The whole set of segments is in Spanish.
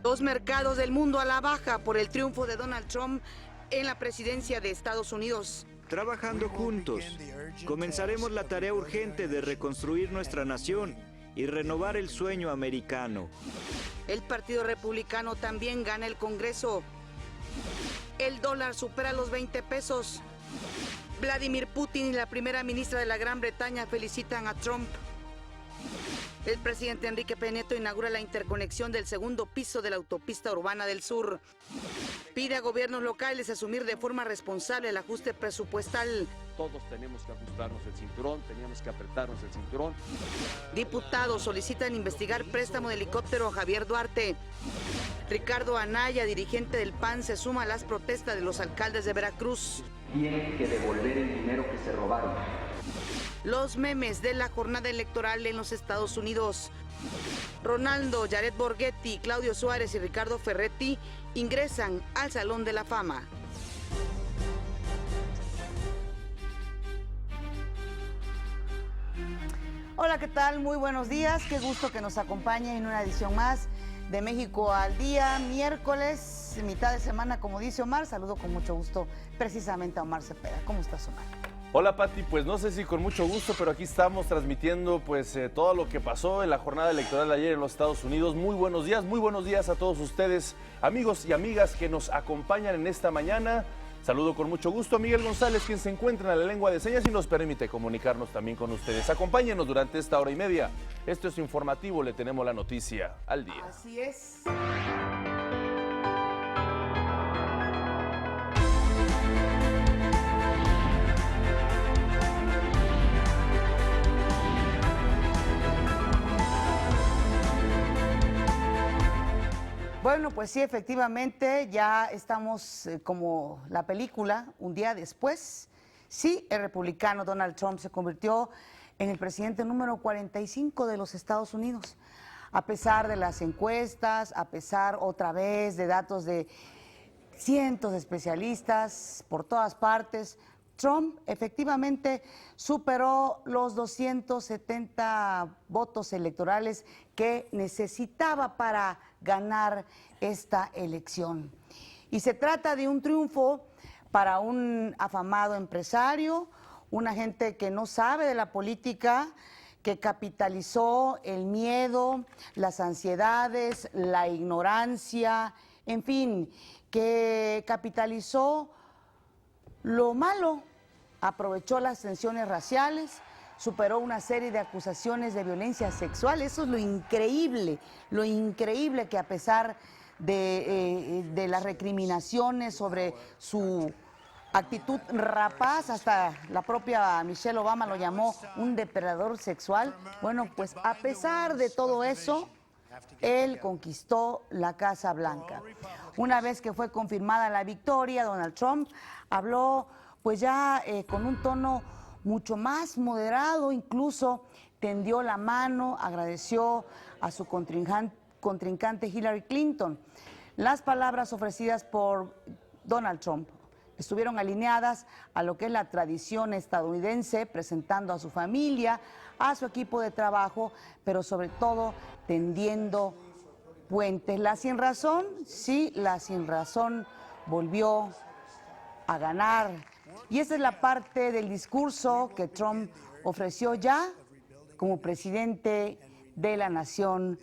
Los mercados del mundo a la baja por el triunfo de Donald Trump en la presidencia de Estados Unidos. Trabajando juntos, comenzaremos la tarea urgente de reconstruir nuestra nación y renovar el sueño americano. El Partido Republicano también gana el Congreso. El dólar supera los 20 pesos. Vladimir Putin y la primera ministra de la Gran Bretaña felicitan a Trump. El presidente Enrique Peña Nieto inaugura la interconexión del segundo piso de la autopista urbana del sur. Pide a gobiernos locales asumir de forma responsable el ajuste presupuestal. Todos tenemos que ajustarnos el cinturón, teníamos que apretarnos el cinturón. Diputados solicitan investigar préstamo de helicóptero a Javier Duarte. Ricardo Anaya, dirigente del PAN, se suma a las protestas de los alcaldes de Veracruz. Tienen que devolver el dinero que se robaron. Los memes de la jornada electoral en los Estados Unidos. Ronaldo, Jared Borghetti, Claudio Suárez y Ricardo Ferretti ingresan al Salón de la Fama. Hola, ¿qué tal? Muy buenos días. Qué gusto que nos acompañen en una edición más de México al Día, miércoles, mitad de semana, como dice Omar. Saludo con mucho gusto precisamente a Omar Cepeda. ¿Cómo estás, Omar? Hola Pati, pues no sé si con mucho gusto, pero aquí estamos transmitiendo todo lo que pasó en la jornada electoral de ayer en los Estados Unidos. Muy buenos días a todos ustedes, amigos y amigas que nos acompañan en esta mañana. Saludo con mucho gusto a Miguel González, quien se encuentra en la lengua de señas y nos permite comunicarnos también con ustedes. Acompáñenos durante esta hora y media. Esto es informativo, le tenemos la noticia al día. Así es. Bueno, pues sí, efectivamente, ya estamos como la película, un día después. Sí, el republicano Donald Trump se convirtió en el presidente número 45 de los Estados Unidos. A pesar de las encuestas, a pesar otra vez de datos de cientos de especialistas por todas partes, Trump efectivamente superó los 270 votos electorales que necesitaba para ganar esta elección. Y se trata de un triunfo para un afamado empresario, una gente que no sabe de la política, que capitalizó el miedo, las ansiedades, la ignorancia, en fin, que capitalizó lo malo, aprovechó las tensiones raciales, superó una serie de acusaciones de violencia sexual. Eso es lo increíble que a pesar de las recriminaciones sobre su actitud rapaz, hasta la propia Michelle Obama lo llamó un depredador sexual. Bueno, pues a pesar de todo eso, él conquistó la Casa Blanca. Una vez que fue confirmada la victoria, Donald Trump habló pues ya con un tono mucho más moderado, incluso tendió la mano, agradeció a su contrincante Hillary Clinton. Las palabras ofrecidas por Donald Trump estuvieron alineadas a lo que es la tradición estadounidense, presentando a su familia, a su equipo de trabajo, pero sobre todo tendiendo puentes. La sinrazón, sí, la sinrazón volvió a ganar. Y esa es la parte del discurso que Trump ofreció ya como presidente de la nación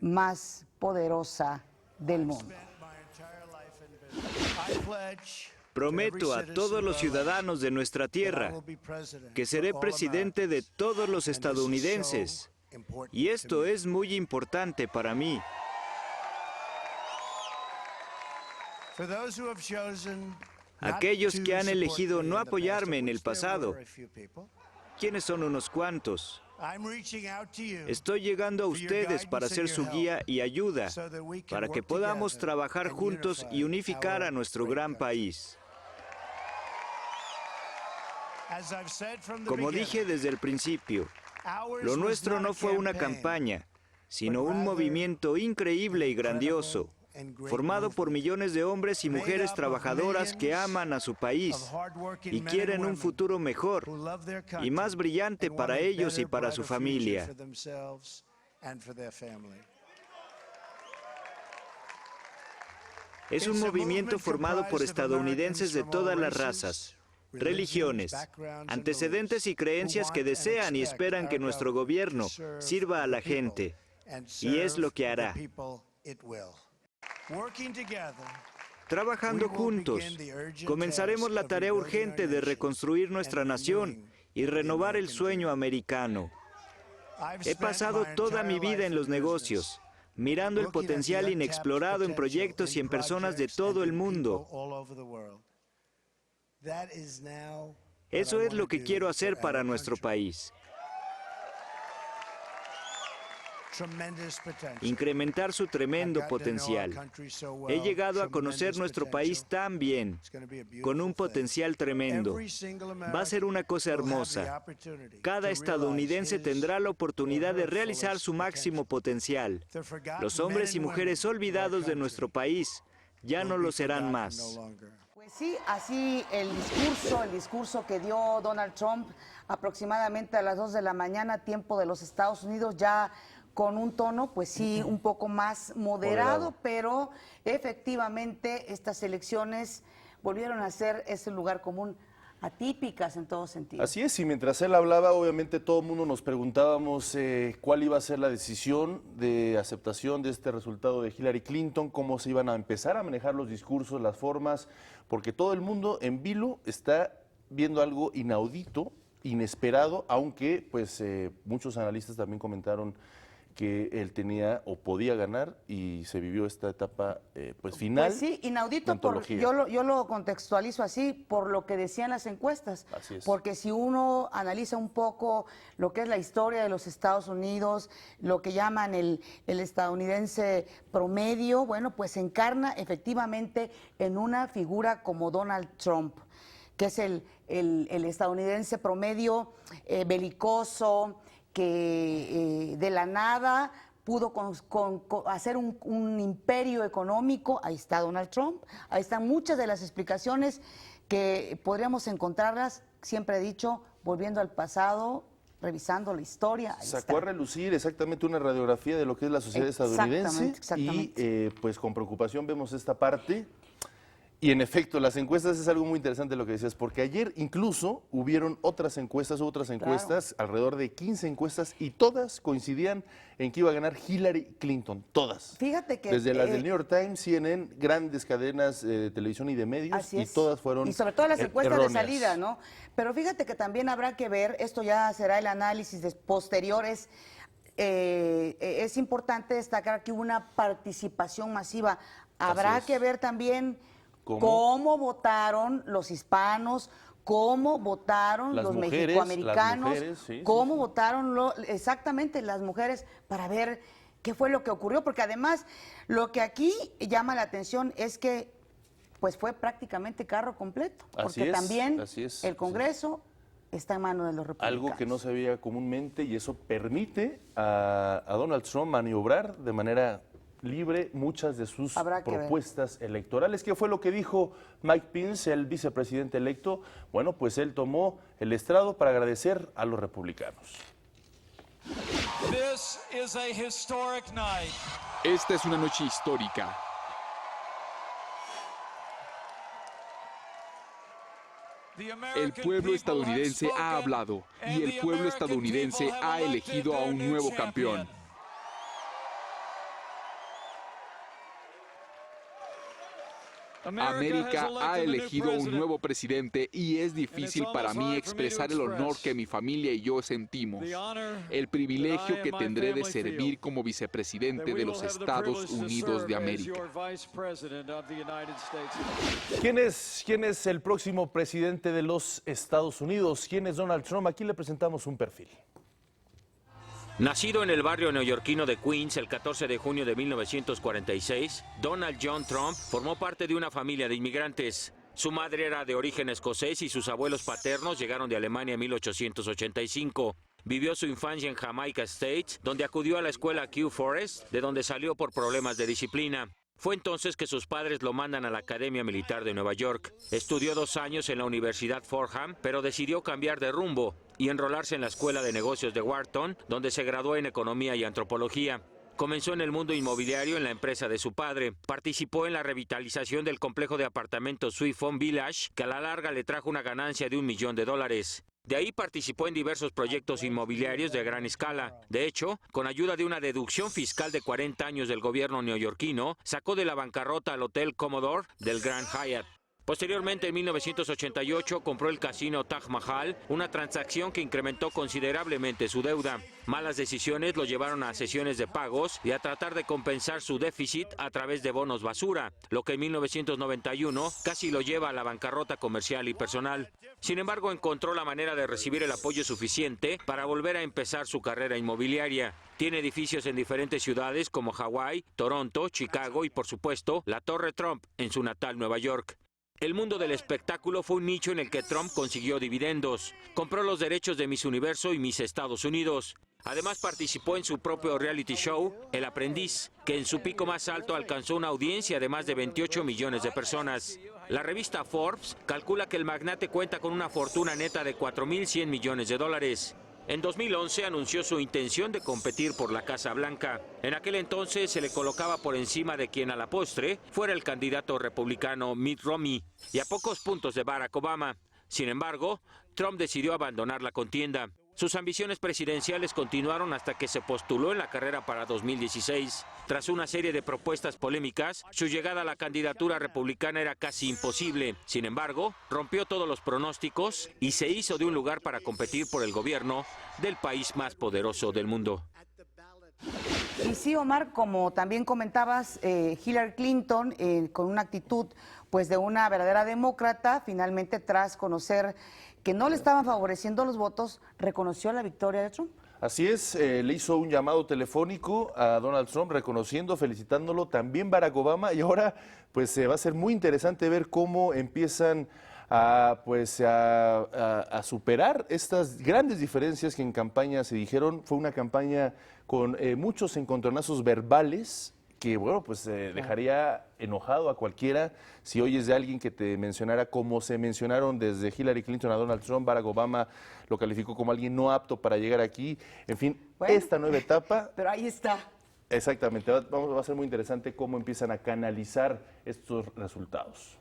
más poderosa del mundo. Prometo a todos los ciudadanos de nuestra tierra que seré presidente de todos los estadounidenses. Y esto es muy importante para mí. Aquellos que han elegido no apoyarme en el pasado, ¿quiénes son unos cuantos? Estoy llegando a ustedes para ser su guía y ayuda, para que podamos trabajar juntos y unificar a nuestro gran país. Como dije desde el principio, lo nuestro no fue una campaña, sino un movimiento increíble y grandioso. formado por millones de hombres y mujeres trabajadoras que aman a su país y quieren un futuro mejor y más brillante para ellos y para su familia. Es un movimiento formado por estadounidenses de todas las razas, religiones, antecedentes y creencias que desean y esperan que nuestro gobierno sirva a la gente, y es lo que hará. Trabajando juntos, comenzaremos la tarea urgente de reconstruir nuestra nación y renovar el sueño americano. He pasado toda mi vida en los negocios, mirando el potencial inexplorado en proyectos y en personas de todo el mundo. Eso es lo que quiero hacer para nuestro país. Incrementar su tremendo potencial. He llegado a conocer nuestro país tan bien, con un potencial tremendo. Va a ser una cosa hermosa. Cada estadounidense tendrá la oportunidad de realizar su máximo potencial. Los hombres y mujeres olvidados de nuestro país ya no lo serán más. Pues sí, así el discurso que dio Donald Trump aproximadamente a las 2 de la mañana, tiempo de los Estados Unidos, ya con un tono, pues sí, un poco más moderado, pero efectivamente estas elecciones volvieron a ser ese lugar común, atípicas en todo sentido. Así es, y mientras él hablaba, obviamente todo el mundo nos preguntábamos cuál iba a ser la decisión de aceptación de este resultado de Hillary Clinton, cómo se iban a empezar a manejar los discursos, las formas, porque todo el mundo en vilo está viendo algo inaudito, inesperado, aunque pues muchos analistas también comentaron que él tenía o podía ganar y se vivió esta etapa pues final. Pues sí, inaudito, yo lo contextualizo así por lo que decían las encuestas. Así es. Porque si uno analiza un poco lo que es la historia de los Estados Unidos, lo que llaman el estadounidense promedio, bueno, pues se encarna efectivamente en una figura como Donald Trump, que es el estadounidense promedio belicoso, que de la nada pudo hacer un imperio económico. Ahí está Donald Trump, ahí están muchas de las explicaciones que podríamos encontrarlas, siempre he dicho, volviendo al pasado, revisando la historia. Sacó a relucir exactamente una radiografía de lo que es la sociedad estadounidense y pues con preocupación vemos esta parte. Y en efecto, las encuestas es algo muy interesante lo que decías, porque ayer incluso hubieron otras encuestas, alrededor de 15 encuestas, y todas coincidían en que iba a ganar Hillary Clinton, todas. Fíjate que... Desde las del New York Times, CNN, grandes cadenas de televisión y de medios, y todas fueron y sobre todo las encuestas erróneas. de salida, ¿no? Pero fíjate que también habrá que ver, esto ya será el análisis posteriores. Es importante destacar que hubo una participación masiva. Habrá que ver también cómo votaron los hispanos, cómo votaron los mexicoamericanos, cómo votaron exactamente las mujeres, para ver qué fue lo que ocurrió, porque además lo que aquí llama la atención es que pues fue prácticamente carro completo, porque también el Congreso está en manos de los republicanos. Algo que no se veía comúnmente, y eso permite a Donald Trump maniobrar de manera libre muchas de sus propuestas electorales. ¿Qué fue lo que dijo Mike Pence, el vicepresidente electo? Bueno, pues él tomó el estrado para agradecer a los republicanos. Esta es una noche histórica. El pueblo estadounidense ha hablado y el pueblo estadounidense ha elegido a un nuevo campeón. América ha elegido un nuevo presidente y es difícil para mí expresar el honor que mi familia y yo sentimos, el privilegio que tendré de servir como vicepresidente de los Estados Unidos de América. ¿Quién es el próximo presidente de los Estados Unidos? ¿Quién es Donald Trump? Aquí le presentamos un perfil. Nacido en el barrio neoyorquino de Queens el 14 de junio de 1946, Donald John Trump formó parte de una familia de inmigrantes. Su madre era de origen escocés y sus abuelos paternos llegaron de Alemania en 1885. Vivió su infancia en Jamaica Estates, donde acudió a la escuela Kew Forest, de donde salió por problemas de disciplina. Fue entonces que sus padres lo mandan a la Academia Militar de Nueva York. Estudió 2 años en la Universidad Fordham, pero decidió cambiar de rumbo y enrolarse en la Escuela de Negocios de Wharton, donde se graduó en Economía y Antropología. Comenzó en el mundo inmobiliario en la empresa de su padre. Participó en la revitalización del complejo de apartamentos Sui Phong Village, que a la larga le trajo una ganancia de $1 millón. De ahí participó en diversos proyectos inmobiliarios de gran escala. De hecho, con ayuda de una deducción fiscal de 40 años del gobierno neoyorquino, sacó de la bancarrota al Hotel Commodore del Grand Hyatt. Posteriormente, en 1988, compró el casino Taj Mahal, una transacción que incrementó considerablemente su deuda. Malas decisiones lo llevaron a sesiones de pagos y a tratar de compensar su déficit a través de bonos basura, lo que en 1991 casi lo lleva a la bancarrota comercial y personal. Sin embargo, encontró la manera de recibir el apoyo suficiente para volver a empezar su carrera inmobiliaria. Tiene edificios en diferentes ciudades como Hawái, Toronto, Chicago y, por supuesto, la Torre Trump en su natal Nueva York. El mundo del espectáculo fue un nicho en el que Trump consiguió dividendos. Compró los derechos de Miss Universo y Miss Estados Unidos. Además participó en su propio reality show, El Aprendiz, que en su pico más alto alcanzó una audiencia de más de 28 millones de personas. La revista Forbes calcula que el magnate cuenta con una fortuna neta de $4.100 millones. En 2011 anunció su intención de competir por la Casa Blanca. En aquel entonces se le colocaba por encima de quien a la postre fuera el candidato republicano Mitt Romney y a pocos puntos de Barack Obama. Sin embargo, Trump decidió abandonar la contienda. Sus ambiciones presidenciales continuaron hasta que se postuló en la carrera para 2016. Tras una serie de propuestas polémicas, su llegada a la candidatura republicana era casi imposible. Sin embargo, rompió todos los pronósticos y se hizo de un lugar para competir por el gobierno del país más poderoso del mundo. Y sí, Omar, como también comentabas, Hillary Clinton, con una actitud pues de una verdadera demócrata, finalmente tras conocer que no le estaban favoreciendo los votos, reconoció la victoria de Trump. Así es, le hizo un llamado telefónico a Donald Trump reconociendo, felicitándolo, también Barack Obama, y ahora pues va a ser muy interesante ver cómo empiezan a superar estas grandes diferencias que en campaña se dijeron. Fue una campaña con muchos encontronazos verbales que, bueno, pues dejaría enojado a cualquiera si oyes de alguien que te mencionara como se mencionaron desde Hillary Clinton a Donald Trump. Barack Obama lo calificó como alguien no apto para llegar aquí. En fin, bueno, esta nueva etapa... Pero ahí está. Exactamente, va a ser muy interesante cómo empiezan a canalizar estos resultados.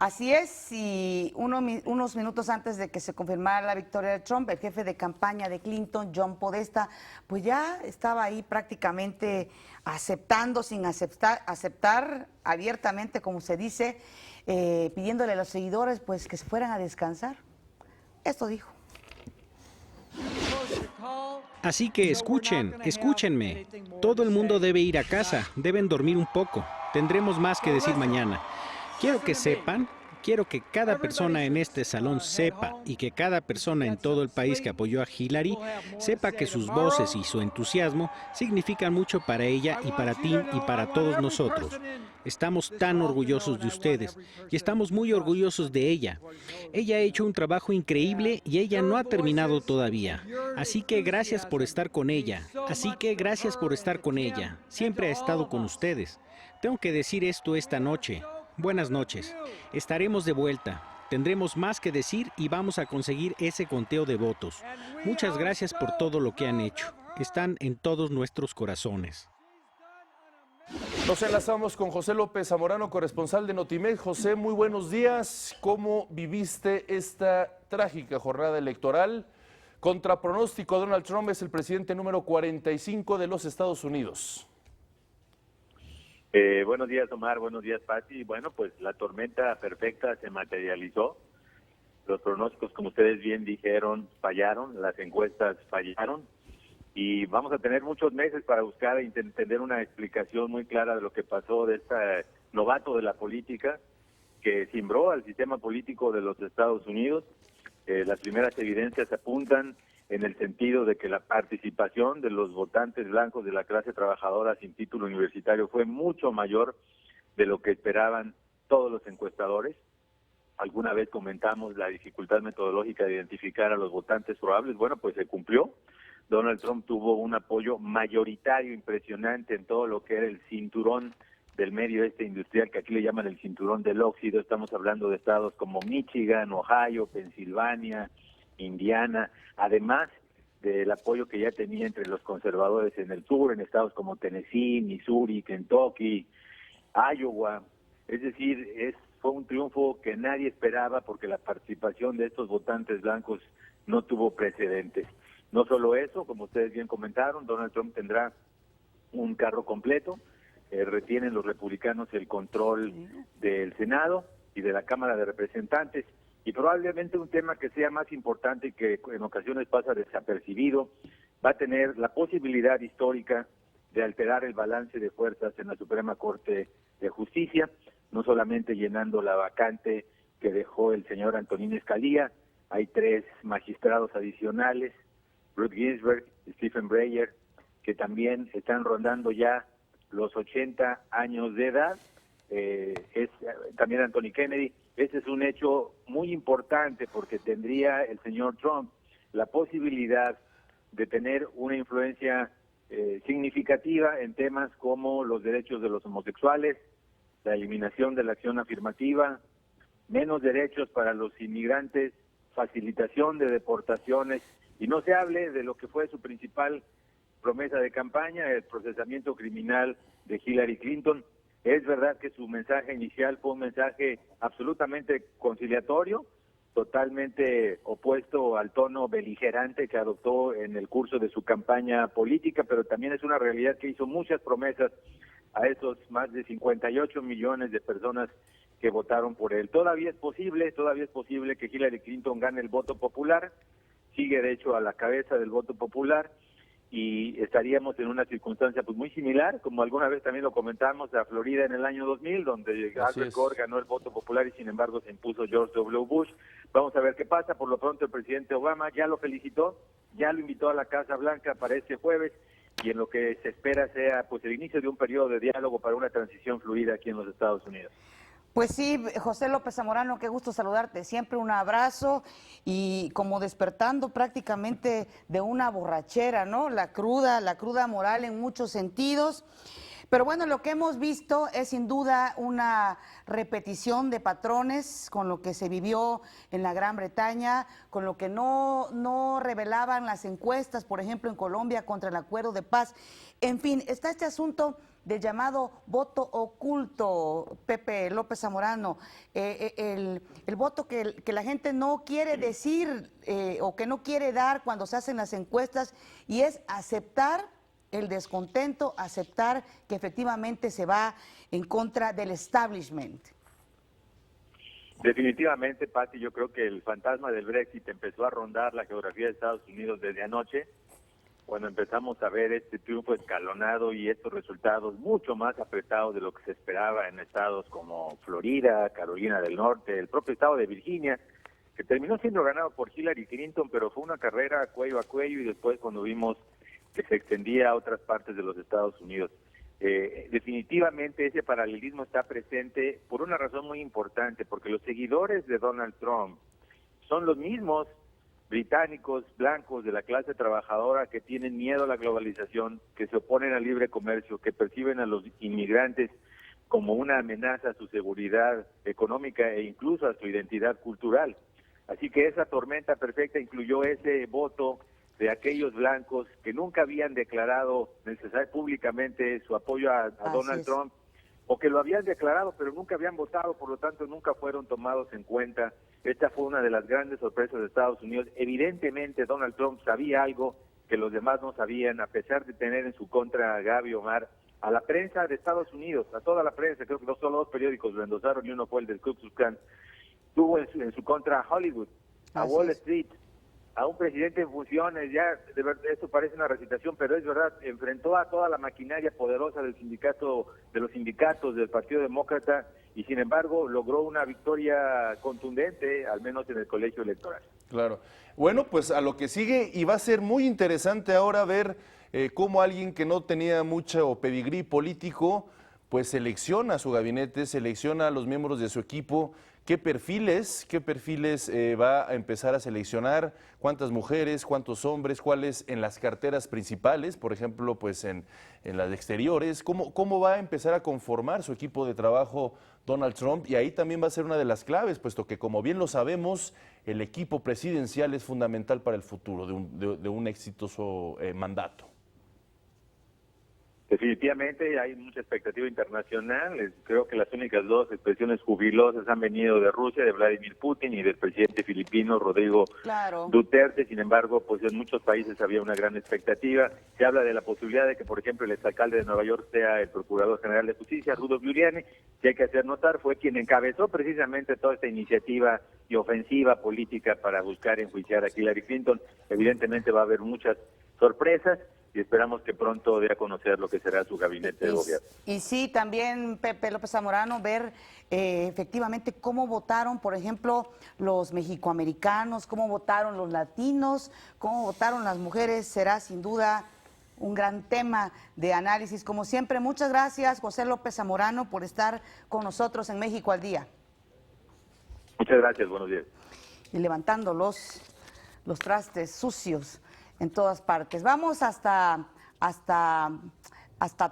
Así es, y unos minutos antes de que se confirmara la victoria de Trump, el jefe de campaña de Clinton, John Podesta, pues ya estaba ahí prácticamente aceptando, sin aceptar abiertamente, como se dice, pidiéndole a los seguidores pues que se fueran a descansar. Esto dijo. Así que escúchenme. Todo el mundo debe ir a casa, deben dormir un poco. Tendremos más que decir mañana. Quiero que cada persona en este salón sepa y que cada persona en todo el país que apoyó a Hillary sepa que sus voces y su entusiasmo significan mucho para ella y para Tim y para todos nosotros. Estamos tan orgullosos de ustedes y estamos muy orgullosos de ella. Ella ha hecho un trabajo increíble y ella no ha terminado todavía. Así que gracias por estar con ella. Siempre ha estado con ustedes. Tengo que decir esto esta noche. Buenas noches. Estaremos de vuelta. Tendremos más que decir y vamos a conseguir ese conteo de votos. Muchas gracias por todo lo que han hecho. Están en todos nuestros corazones. Nos enlazamos con José López Zamorano, corresponsal de Notimex. José, muy buenos días. ¿Cómo viviste esta trágica jornada electoral? Contra pronóstico, Donald Trump es el presidente número 45 de los Estados Unidos. Buenos días, Omar. Buenos días, Pati. Bueno, pues la tormenta perfecta se materializó. Los pronósticos, como ustedes bien dijeron, fallaron. Las encuestas fallaron. Y vamos a tener muchos meses para buscar e entender una explicación muy clara de lo que pasó de este novato de la política que cimbró al sistema político de los Estados Unidos. Las primeras evidencias apuntan en el sentido de que la participación de los votantes blancos de la clase trabajadora sin título universitario fue mucho mayor de lo que esperaban todos los encuestadores. Alguna vez comentamos la dificultad metodológica de identificar a los votantes probables. Bueno, pues se cumplió. Donald Trump tuvo un apoyo mayoritario impresionante en todo lo que era el cinturón del medio industrial, que aquí le llaman el cinturón del óxido. Estamos hablando de estados como Michigan, Ohio, Pensilvania, Indiana, además del apoyo que ya tenía entre los conservadores en el sur, en estados como Tennessee, Missouri, Kentucky, Iowa. Es decir, fue un triunfo que nadie esperaba, porque la participación de estos votantes blancos no tuvo precedentes. No solo eso, como ustedes bien comentaron, Donald Trump tendrá un carro completo. Retienen los republicanos el control del Senado y de la Cámara de Representantes, y probablemente un tema que sea más importante y que en ocasiones pasa desapercibido, va a tener la posibilidad histórica de alterar el balance de fuerzas en la Suprema Corte de Justicia, no solamente llenando la vacante que dejó el señor Antonín Scalia. Hay 3 magistrados adicionales, Ruth Ginsburg, Stephen Breyer, que también están rondando ya los 80 años de edad, también Anthony Kennedy. Ese es un hecho muy importante, porque tendría el señor Trump la posibilidad de tener una influencia significativa en temas como los derechos de los homosexuales, la eliminación de la acción afirmativa, menos derechos para los inmigrantes, facilitación de deportaciones, y no se hable de lo que fue su principal promesa de campaña, el procesamiento criminal de Hillary Clinton. Es verdad que su mensaje inicial fue un mensaje absolutamente conciliatorio, totalmente opuesto al tono beligerante que adoptó en el curso de su campaña política, pero también es una realidad que hizo muchas promesas a esos más de 58 millones de personas que votaron por él. Todavía es posible que Hillary Clinton gane el voto popular, sigue de hecho a la cabeza del voto popular, y estaríamos en una circunstancia pues muy similar, como alguna vez también lo comentamos, a Florida en el año 2000, donde Albert Gore ganó el voto popular y sin embargo se impuso George W. Bush. Vamos a ver qué pasa. Por lo pronto el presidente Obama ya lo felicitó, ya lo invitó a la Casa Blanca para este jueves, y en lo que se espera sea pues el inicio de un periodo de diálogo para una transición fluida aquí en los Estados Unidos. Pues sí, José López Zamorano, qué gusto saludarte. Siempre un abrazo, y como despertando prácticamente de una borrachera, ¿no? La cruda moral en muchos sentidos. Pero bueno, lo que hemos visto es sin duda una repetición de patrones con lo que se vivió en la Gran Bretaña, con lo que no revelaban las encuestas, por ejemplo, en Colombia contra el acuerdo de paz. En fin, está este asunto del llamado voto oculto, Pepe López Zamorano, el voto que la gente no quiere decir o que no quiere dar cuando se hacen las encuestas, y es aceptar el descontento, aceptar que efectivamente se va en contra del establishment. Definitivamente, Pati, yo creo que el fantasma del Brexit empezó a rondar la geografía de Estados Unidos desde anoche, cuando empezamos a ver este triunfo escalonado y estos resultados mucho más apretados de lo que se esperaba en estados como Florida, Carolina del Norte, el propio estado de Virginia, que terminó siendo ganado por Hillary Clinton, pero fue una carrera cuello a cuello, y después cuando vimos que se extendía a otras partes de los Estados Unidos. Definitivamente ese paralelismo está presente por una razón muy importante, porque los seguidores de Donald Trump son los mismos británicos blancos de la clase trabajadora que tienen miedo a la globalización, que se oponen al libre comercio, que perciben a los inmigrantes como una amenaza a su seguridad económica e incluso a su identidad cultural. Así que esa tormenta perfecta incluyó ese voto de aquellos blancos que nunca habían declarado públicamente su apoyo a Donald Trump, o que lo habían declarado pero nunca habían votado, por lo tanto nunca fueron tomados en cuenta. Esta fue una de las grandes sorpresas de Estados Unidos. Evidentemente Donald Trump sabía algo que los demás no sabían, a pesar de tener en su contra a Gaby Omar, a la prensa de Estados Unidos, a toda la prensa. Creo que no solo 2 periódicos lo endossaron, y uno fue el del Ku Klux Klan. Tuvo en su contra a Hollywood, a Wall Street, a un presidente en funciones. Ya, de verdad, esto parece una recitación, pero es verdad, enfrentó a toda la maquinaria poderosa del sindicato, de los sindicatos del Partido Demócrata, y sin embargo logró una victoria contundente, al menos en el colegio electoral. Claro. Bueno, pues a lo que sigue, y va a ser muy interesante ahora ver cómo alguien que no tenía mucho pedigrí político, pues selecciona a su gabinete, selecciona a los miembros de su equipo, ¿Qué perfiles va a empezar a seleccionar? ¿Cuántas mujeres, cuántos hombres, cuáles en las carteras principales, por ejemplo, pues en las exteriores? ¿Cómo va a empezar a conformar su equipo de trabajo Donald Trump? Y ahí también va a ser una de las claves, puesto que, como bien lo sabemos, el equipo presidencial es fundamental para el futuro de un exitoso mandato. Definitivamente hay mucha expectativa internacional. Creo que las únicas dos expresiones jubilosas han venido de Rusia, de Vladimir Putin, y del presidente filipino Rodrigo Duterte. Sin embargo, pues en muchos países había una gran expectativa. Se habla de la posibilidad de que, por ejemplo, el exalcalde de Nueva York sea el Procurador General de Justicia, Rudy Giuliani, que hay que hacer notar, fue quien encabezó precisamente toda esta iniciativa y ofensiva política para buscar enjuiciar a Hillary Clinton. Evidentemente va a haber muchas sorpresas y esperamos que pronto dé a conocer lo que será su gabinete de gobierno. Y sí, también, Pepe López Zamorano, ver efectivamente cómo votaron, por ejemplo, los mexicoamericanos, cómo votaron los latinos, cómo votaron las mujeres, será sin duda un gran tema de análisis. Como siempre, muchas gracias, José López Zamorano, por estar con nosotros en México al Día. Muchas gracias, buenos días. Y levantando los trastes sucios en todas partes. Vamos hasta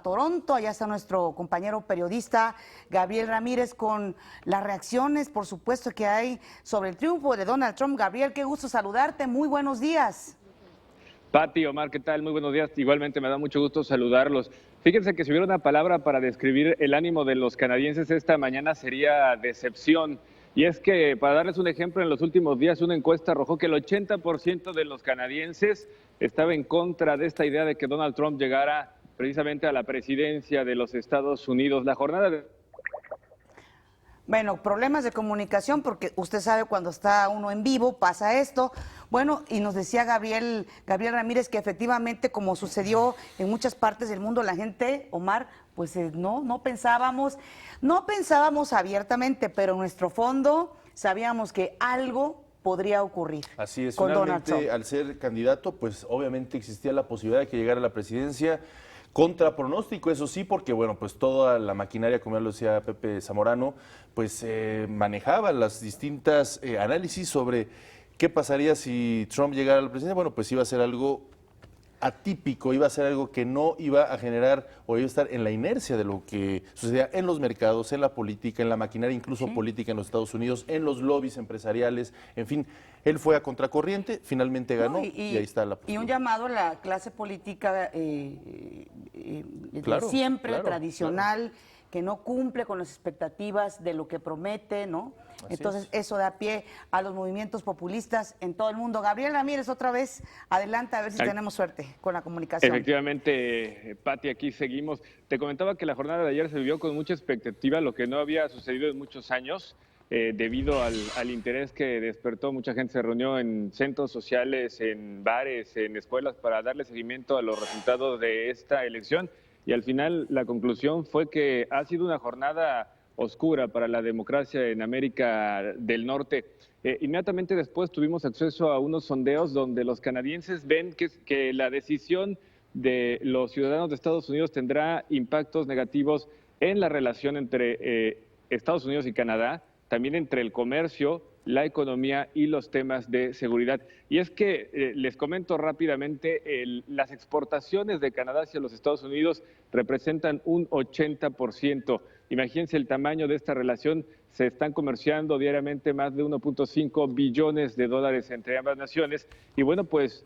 Toronto, allá está nuestro compañero periodista Gabriel Ramírez con las reacciones, por supuesto, que hay sobre el triunfo de Donald Trump. Gabriel, qué gusto saludarte, muy buenos días. Pati, Omar, ¿qué tal? Muy buenos días. Igualmente me da mucho gusto saludarlos. Fíjense que si hubiera una palabra para describir el ánimo de los canadienses esta mañana sería decepción. Y es que, para darles un ejemplo, en los últimos días una encuesta arrojó que el 80% de los canadienses estaba en contra de esta idea de que Donald Trump llegara precisamente a la presidencia de los Estados Unidos. La jornada de... Bueno, problemas de comunicación, porque usted sabe cuando está uno en vivo pasa esto. Bueno, y nos decía Gabriel Ramírez que efectivamente, como sucedió en muchas partes del mundo, la gente, Omar, pues no pensábamos abiertamente, pero en nuestro fondo sabíamos que algo podría ocurrir. Así es, con finalmente, al ser candidato, pues obviamente existía la posibilidad de que llegara a la presidencia. Contra pronóstico, eso sí, porque bueno, pues toda la maquinaria, como ya lo decía Pepe Zamorano, pues manejaba las distintas análisis sobre qué pasaría si Trump llegara a la presidencia. Bueno, pues iba a ser algo atípico, iba a ser algo que no iba a generar o iba a estar en la inercia de lo que sucedía en los mercados, en la política, en la maquinaria incluso política en los Estados Unidos, en los lobbies empresariales, en fin, él fue a contracorriente, finalmente ganó y ahí está la posibilidad. Y un llamado a la clase política siempre tradicional, que no cumple con las expectativas de lo que promete, ¿no? Entonces eso da pie a los movimientos populistas en todo el mundo. Gabriel Ramírez, otra vez, adelante a ver si tenemos suerte con la comunicación. Efectivamente, Pati, aquí seguimos. Te comentaba que la jornada de ayer se vivió con mucha expectativa, lo que no había sucedido en muchos años, debido al interés que despertó. Mucha gente se reunió en centros sociales, en bares, en escuelas para darle seguimiento a los resultados de esta elección. Y al final la conclusión fue que ha sido una jornada oscura para la democracia en América del Norte. Inmediatamente después tuvimos acceso a unos sondeos donde los canadienses ven que la decisión de los ciudadanos de Estados Unidos tendrá impactos negativos en la relación entre Estados Unidos y Canadá, también entre el comercio, la economía y los temas de seguridad. Y es que, les comento rápidamente, las exportaciones de Canadá hacia los Estados Unidos representan un 80%. Imagínense el tamaño de esta relación. Se están comerciando diariamente más de 1.5 billones de dólares entre ambas naciones. Y bueno, pues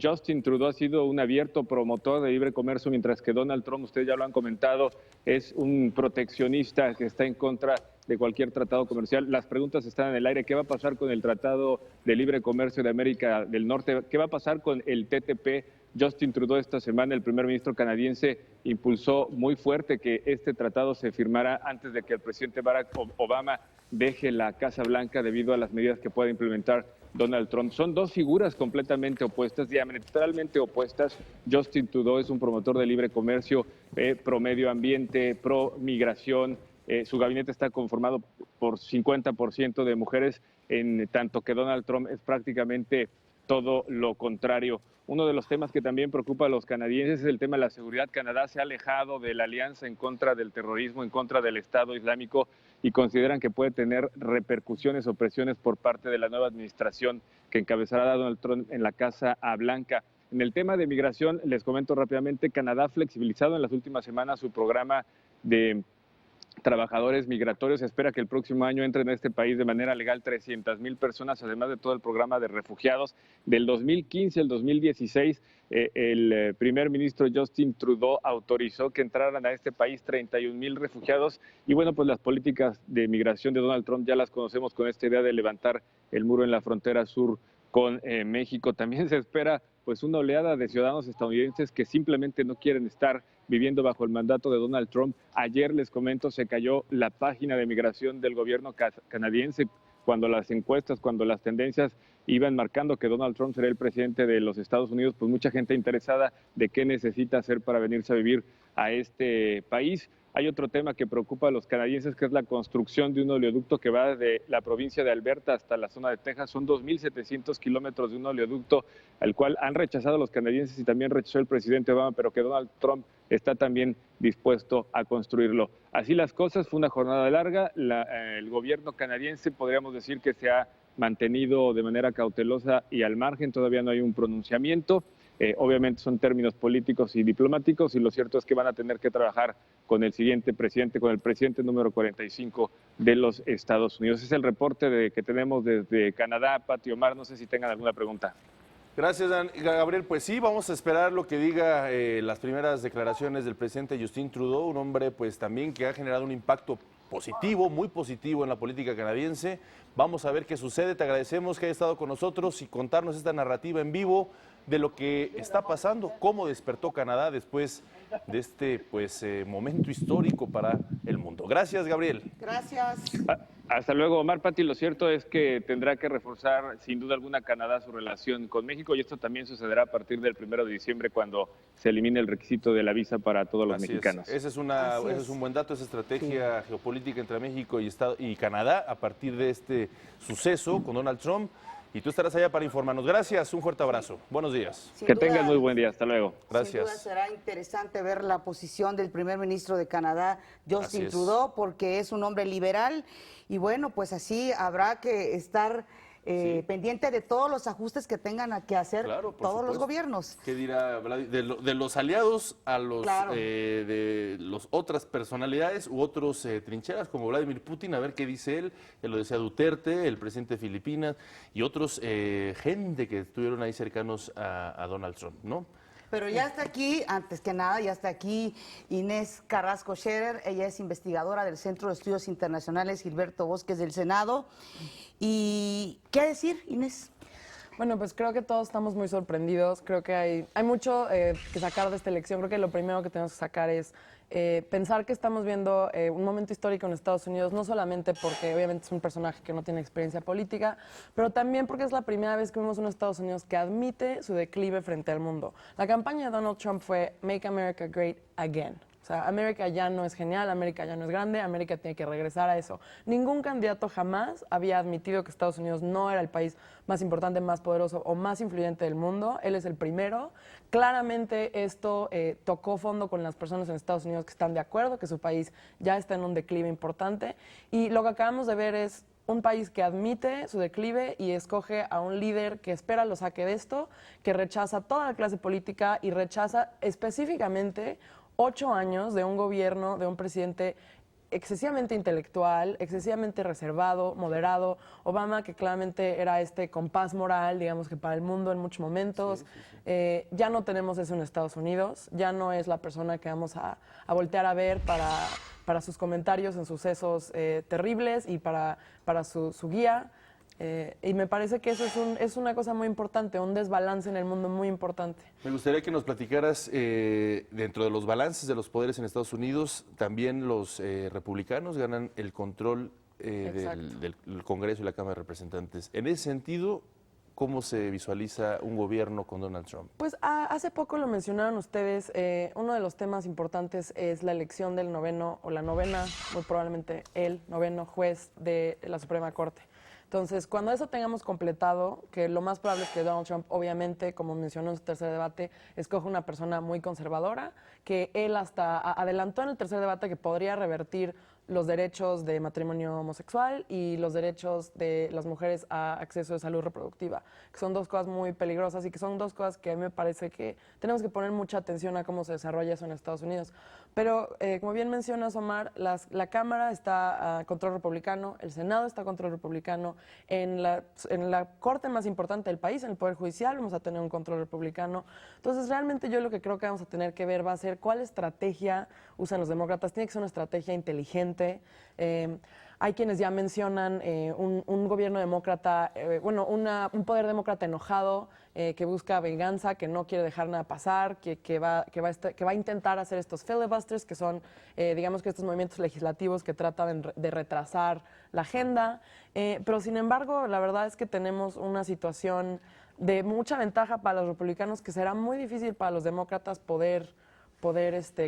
Justin Trudeau ha sido un abierto promotor de libre comercio, mientras que Donald Trump, ustedes ya lo han comentado, es un proteccionista que está en contra de cualquier tratado comercial. Las preguntas están en el aire. ¿Qué va a pasar con el Tratado de Libre Comercio de América del Norte? ¿Qué va a pasar con el TTP? Justin Trudeau esta semana, el primer ministro canadiense, impulsó muy fuerte que este tratado se firmara antes de que el presidente Barack Obama deje la Casa Blanca debido a las medidas que pueda implementar Donald Trump. Son dos figuras completamente opuestas, diametralmente opuestas. Justin Trudeau es un promotor de libre comercio, pro medio ambiente, pro migración. Su gabinete está conformado por 50% de mujeres, en tanto que Donald Trump es prácticamente todo lo contrario. Uno de los temas que también preocupa a los canadienses es el tema de la seguridad. Canadá se ha alejado de la alianza en contra del terrorismo, en contra del Estado Islámico, y consideran que puede tener repercusiones o presiones por parte de la nueva administración que encabezará Donald Trump en la Casa Blanca. En el tema de migración, les comento rápidamente, Canadá ha flexibilizado en las últimas semanas su programa de trabajadores migratorios. Se espera que el próximo año entren a este país de manera legal 300,000 personas, además de todo el programa de refugiados. Del 2015 al 2016, el primer ministro Justin Trudeau autorizó que entraran a este país 31,000 refugiados. Y bueno, pues las políticas de migración de Donald Trump ya las conocemos, con esta idea de levantar el muro en la frontera sur con México. También se espera pues una oleada de ciudadanos estadounidenses que simplemente no quieren estar viviendo bajo el mandato de Donald Trump. Ayer, les comento, se cayó la página de migración del gobierno canadiense cuando las encuestas, cuando las tendencias iban marcando que Donald Trump será el presidente de los Estados Unidos. Pues mucha gente interesada de qué necesita hacer para venirse a vivir a este país. Hay otro tema que preocupa a los canadienses, que es la construcción de un oleoducto que va desde la provincia de Alberta hasta la zona de Texas. Son 2,700 kilómetros de un oleoducto, al cual han rechazado los canadienses y también rechazó el presidente Obama, pero que Donald Trump está también dispuesto a construirlo. Así las cosas, fue una jornada larga. El gobierno canadiense, podríamos decir que se ha mantenido de manera cautelosa y al margen, todavía no hay un pronunciamiento. Obviamente son términos políticos y diplomáticos, y lo cierto es que van a tener que trabajar con el siguiente presidente, con el presidente número 45 de los Estados Unidos. Ese es el reporte que tenemos desde Canadá. Pati, Omar, no sé si tengan alguna pregunta. Gracias, Gabriel. Pues sí, vamos a esperar lo que diga las primeras declaraciones del presidente Justin Trudeau, un hombre pues también que ha generado un impacto positivo, muy positivo en la política canadiense. Vamos a ver qué sucede. Te agradecemos que hayas estado con nosotros y contarnos esta narrativa en vivo de lo que está pasando, cómo despertó Canadá después de este momento histórico para el mundo. Gracias, Gabriel. Gracias. Hasta luego, Omar. Pati, lo cierto es que tendrá que reforzar sin duda alguna Canadá su relación con México, y esto también sucederá a partir del 1 de diciembre, cuando se elimine el requisito de la visa para todos los mexicanos. Ese es un buen dato, esa estrategia geopolítica entre México y Canadá a partir de este suceso con Donald Trump. Y tú estarás allá para informarnos. Gracias, un fuerte abrazo. Buenos días. Que tengan muy buen día. Hasta luego. Gracias. Sin duda será interesante ver la posición del primer ministro de Canadá, Justin Trudeau, porque es un hombre liberal. Y bueno, pues así habrá que estar pendiente de todos los ajustes que tengan que hacer todos los gobiernos. ¿Qué dirá de los aliados a los de los otras personalidades u otros trincheras como Vladimir Putin? A ver qué dice él. Lo decía Duterte, el presidente de Filipinas, y otros gente que estuvieron ahí cercanos a Donald Trump, ¿no? Pero ya está aquí, antes que nada, ya está aquí Inés Carrasco Scherer. Ella es investigadora del Centro de Estudios Internacionales Gilberto Bosques del Senado. ¿Y qué decir, Inés? Bueno, pues creo que todos estamos muy sorprendidos. Creo que hay mucho que sacar de esta elección. Creo que lo primero que tenemos que sacar es pensar que estamos viendo un momento histórico en Estados Unidos, no solamente porque obviamente es un personaje que no tiene experiencia política, pero también porque es la primera vez que vemos un Estados Unidos que admite su declive frente al mundo. La campaña de Donald Trump fue Make America Great Again. O sea, América ya no es genial, América ya no es grande, América tiene que regresar a eso. Ningún candidato jamás había admitido que Estados Unidos no era el país más importante, más poderoso o más influyente del mundo. Él es el primero. Claramente esto tocó fondo con las personas en Estados Unidos que están de acuerdo, que su país ya está en un declive importante. Y lo que acabamos de ver es un país que admite su declive y escoge a un líder que espera lo saque de esto, que rechaza toda la clase política y rechaza específicamente 8 años de un gobierno, de un presidente excesivamente intelectual, excesivamente reservado, moderado. Obama, que claramente era este compás moral, digamos que para el mundo en muchos momentos. Ya no tenemos eso en Estados Unidos, ya no es la persona que vamos a voltear a ver para sus comentarios en sucesos terribles y para su guía. Y me parece que eso es una cosa muy importante, un desbalance en el mundo muy importante. Me gustaría que nos platicaras, dentro de los balances de los poderes en Estados Unidos, también los republicanos ganan el control del Congreso y la Cámara de Representantes. En ese sentido, ¿cómo se visualiza un gobierno con Donald Trump? Pues hace poco lo mencionaron ustedes, uno de los temas importantes es la elección del noveno o la novena, muy probablemente el noveno juez de la Suprema Corte. Entonces, cuando eso tengamos completado, que lo más probable es que Donald Trump, obviamente, como mencionó en su tercer debate, escoja una persona muy conservadora, que él hasta adelantó en el tercer debate que podría revertir los derechos de matrimonio homosexual y los derechos de las mujeres a acceso de salud reproductiva, que son dos cosas muy peligrosas y que son dos cosas que a mí me parece que tenemos que poner mucha atención a cómo se desarrolla eso en Estados Unidos. Pero, como bien mencionas, Omar, la Cámara está a control republicano, el Senado está a control republicano, en la corte más importante del país, en el Poder Judicial, vamos a tener un control republicano. Entonces, realmente yo lo que creo que vamos a tener que ver va a ser cuál estrategia usan los demócratas. Tiene que ser una estrategia inteligente. Hay quienes ya mencionan un gobierno demócrata, un poder demócrata enojado que busca venganza, que no quiere dejar nada pasar, que va a intentar hacer estos filibusters, que son, digamos que estos movimientos legislativos que tratan de retrasar la agenda. Pero sin embargo, la verdad es que tenemos una situación de mucha ventaja para los republicanos que será muy difícil para los demócratas poder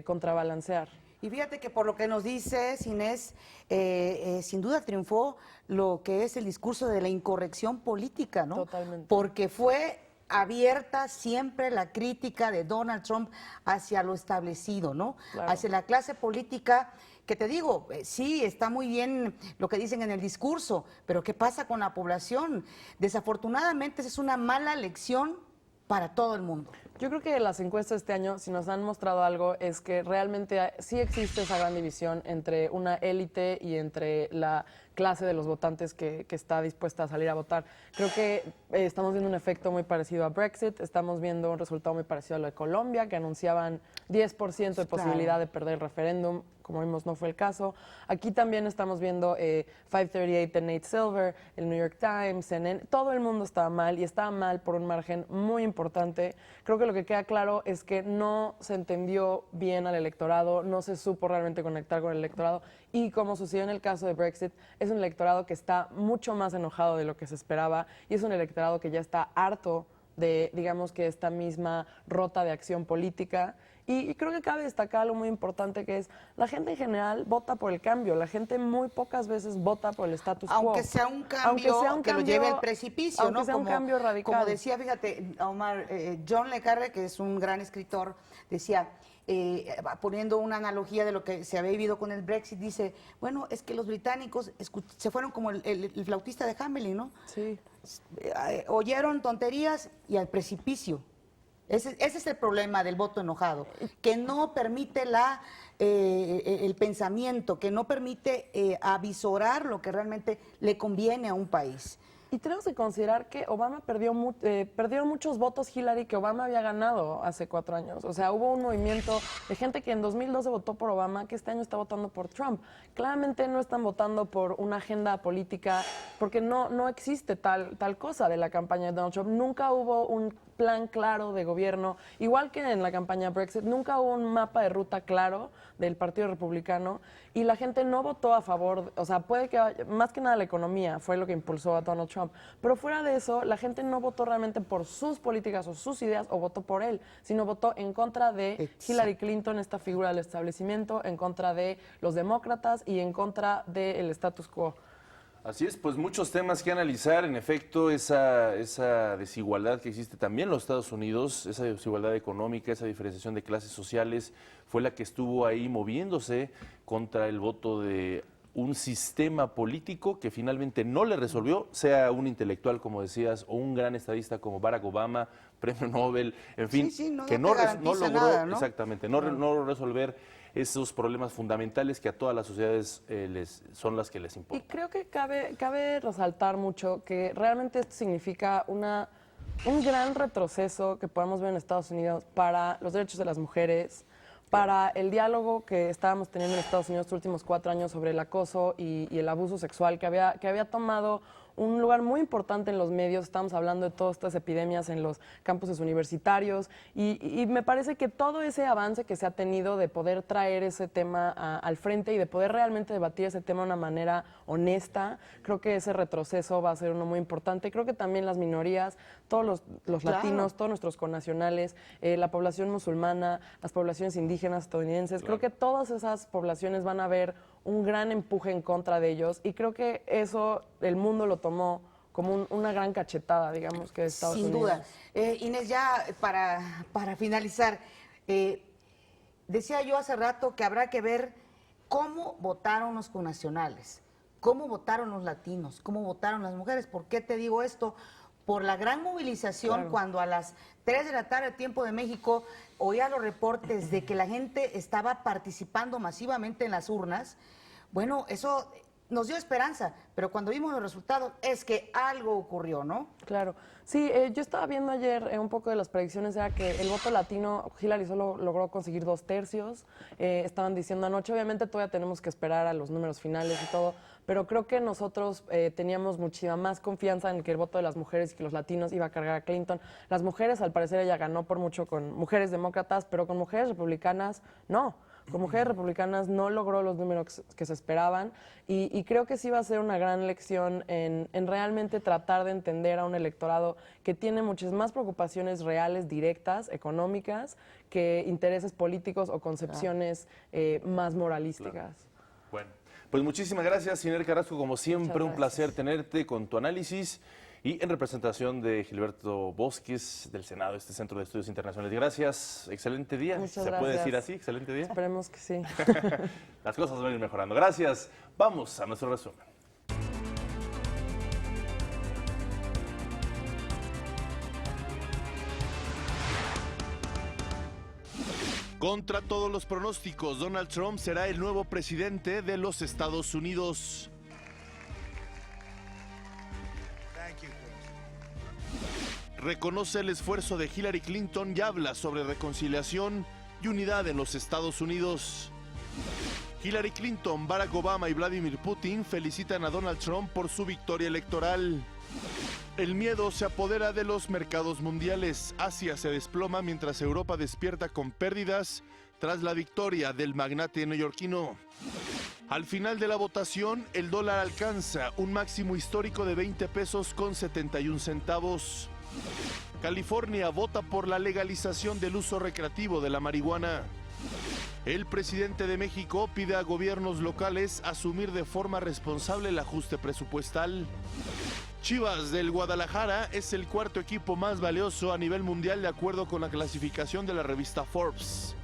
contrabalancear. Y fíjate que por lo que nos dice Inés, sin duda triunfó lo que es el discurso de la incorrección política, ¿no? Totalmente. Porque fue abierta siempre la crítica de Donald Trump hacia lo establecido, ¿no? Claro. Hacia la clase política, que te digo, sí, está muy bien lo que dicen en el discurso, pero ¿qué pasa con la población? Desafortunadamente, esa es una mala lección para todo el mundo. Yo creo que las encuestas de este año, si nos han mostrado algo, es que realmente sí existe esa gran división entre una élite y entre la clase de los votantes que está dispuesta a salir a votar. Creo que estamos viendo un efecto muy parecido a Brexit, estamos viendo un resultado muy parecido a lo de Colombia, que anunciaban 10% de posibilidad de perder el referéndum. Como vimos, no fue el caso. Aquí también estamos viendo 538 de Nate Silver, el New York Times, CNN. Todo el mundo estaba mal y estaba mal por un margen muy importante. Creo que lo que queda claro es que no se entendió bien al electorado, no se supo realmente conectar con el electorado y como sucedió en el caso de Brexit, es un electorado que está mucho más enojado de lo que se esperaba y es un electorado que ya está harto de, digamos, que esta misma rota de acción política. Y creo que cabe destacar algo muy importante que es, la gente en general vota por el cambio, la gente muy pocas veces vota por el status quo. Aunque sea un cambio que lo lleve al precipicio, aunque ¿no? sea un cambio radical. Como decía, fíjate, Omar, John Le Carre, que es un gran escritor, decía, poniendo una analogía de lo que se había vivido con el Brexit, dice, bueno, es que los británicos se fueron como el flautista de Hamelin, ¿no? Sí. Oyeron tonterías y al precipicio. Ese es el problema del voto enojado, que no permite el pensamiento, que no permite avisorar lo que realmente le conviene a un país. Y tenemos que considerar que Obama perdieron muchos votos Hillary que Obama había ganado hace 4 años. O sea, hubo un movimiento de gente que en 2012 votó por Obama, que este año está votando por Trump. Claramente no están votando por una agenda política, porque no existe tal cosa de la campaña de Donald Trump. Nunca hubo un plan claro de gobierno, igual que en la campaña Brexit, nunca hubo un mapa de ruta claro del Partido Republicano y la gente no votó a favor, o sea, puede que más que nada la economía fue lo que impulsó a Donald Trump, pero fuera de eso, la gente no votó realmente por sus políticas o sus ideas o votó por él, sino votó en contra de Hillary Clinton, esta figura del establecimiento, en contra de los demócratas y en contra del status quo. Así es, pues muchos temas que analizar. En efecto, esa desigualdad que existe también en los Estados Unidos, esa desigualdad económica, esa diferenciación de clases sociales, fue la que estuvo ahí moviéndose contra el voto de un sistema político que finalmente no le resolvió, sea un intelectual, como decías, o un gran estadista como Barack Obama, premio Nobel, en fin, que no logró nada, ¿no? Exactamente, no resolver esos problemas fundamentales que a todas las sociedades son las que les importan. Y creo que cabe resaltar mucho que realmente esto significa un gran retroceso que podemos ver en Estados Unidos para los derechos de las mujeres, para el diálogo que estábamos teniendo en Estados Unidos los últimos 4 años sobre el acoso y el abuso sexual que había tomado un lugar muy importante en los medios. Estamos hablando de todas estas epidemias en los campuses universitarios y me parece que todo ese avance que se ha tenido de poder traer ese tema al frente y de poder realmente debatir ese tema de una manera honesta, creo que ese retroceso va a ser uno muy importante. Creo que también las minorías, todos los latinos, todos nuestros connacionales, la población musulmana, las poblaciones indígenas estadounidenses, creo que todas esas poblaciones van a ver un gran empuje en contra de ellos y creo que eso el mundo lo tomó como una gran cachetada, digamos, que de Estados Unidos. Sin duda. Inés, ya para finalizar, decía yo hace rato que habrá que ver cómo votaron los connacionales, cómo votaron los latinos, cómo votaron las mujeres. ¿Por qué te digo esto? Por la gran movilización, claro, cuando a las 3 de la tarde, tiempo de México, oía los reportes de que la gente estaba participando masivamente en las urnas. Bueno, eso nos dio esperanza, pero cuando vimos los resultados es que algo ocurrió, ¿no? Claro. Sí, yo estaba viendo ayer un poco de las predicciones, era que el voto latino, Hillary solo logró conseguir 2/3. Estaban diciendo anoche, obviamente todavía tenemos que esperar a los números finales y todo, pero creo que nosotros teníamos muchísima más confianza en que el voto de las mujeres y que los latinos iba a cargar a Clinton. Las mujeres, al parecer, ella ganó por mucho con mujeres demócratas, pero con mujeres republicanas, no. Con mujeres republicanas no logró los números que se esperaban y creo que sí va a ser una gran lección en realmente tratar de entender a un electorado que tiene muchas más preocupaciones reales, directas, económicas, que intereses políticos o concepciones más moralísticas. Claro. Bueno, pues muchísimas gracias, Iner Carrasco, como siempre, un placer tenerte con tu análisis. Y en representación de Gilberto Bosques, del Senado, este Centro de Estudios Internacionales. Gracias, excelente día. Muchas ¿Se puede decir así? ¿Excelente día? Esperemos que sí. Las cosas van a ir mejorando. Gracias. Vamos a nuestro resumen. Contra todos los pronósticos, Donald Trump será el nuevo presidente de los Estados Unidos. Reconoce el esfuerzo de Hillary Clinton y habla sobre reconciliación y unidad en los Estados Unidos. Hillary Clinton, Barack Obama y Vladimir Putin felicitan a Donald Trump por su victoria electoral. El miedo se apodera de los mercados mundiales. Asia se desploma mientras Europa despierta con pérdidas tras la victoria del magnate neoyorquino. Al final de la votación, el dólar alcanza un máximo histórico de 20 pesos con 71 centavos. California vota por la legalización del uso recreativo de la marihuana. El presidente de México pide a gobiernos locales asumir de forma responsable el ajuste presupuestal. Chivas del Guadalajara es el cuarto equipo más valioso a nivel mundial de acuerdo con la clasificación de la revista Forbes.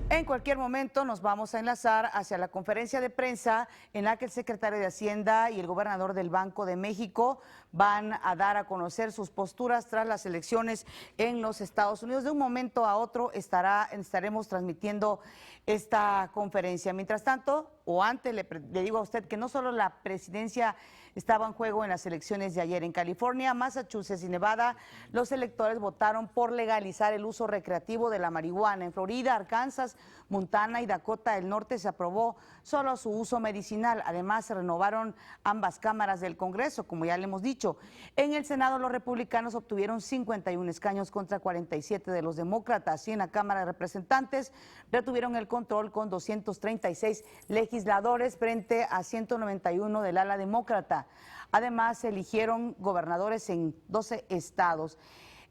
En cualquier momento nos vamos a enlazar hacia la conferencia de prensa en la que el secretario de Hacienda y el gobernador del Banco de México van a dar a conocer sus posturas tras las elecciones en los Estados Unidos. De un momento a otro estaremos transmitiendo esta conferencia. Mientras tanto, o antes, le digo a usted que no solo la presidencia estaba en juego en las elecciones de ayer. En California, Massachusetts y Nevada, los electores votaron por legalizar el uso recreativo de la marihuana. En Florida, Arkansas, Montana y Dakota del Norte se aprobó solo su uso medicinal. Además, se renovaron ambas cámaras del Congreso, como ya le hemos dicho. En el Senado, los republicanos obtuvieron 51 escaños contra 47 de los demócratas. Y en la Cámara de Representantes retuvieron el control con 236 legisladores frente a 191 del ala demócrata. Además, se eligieron gobernadores en 12 estados.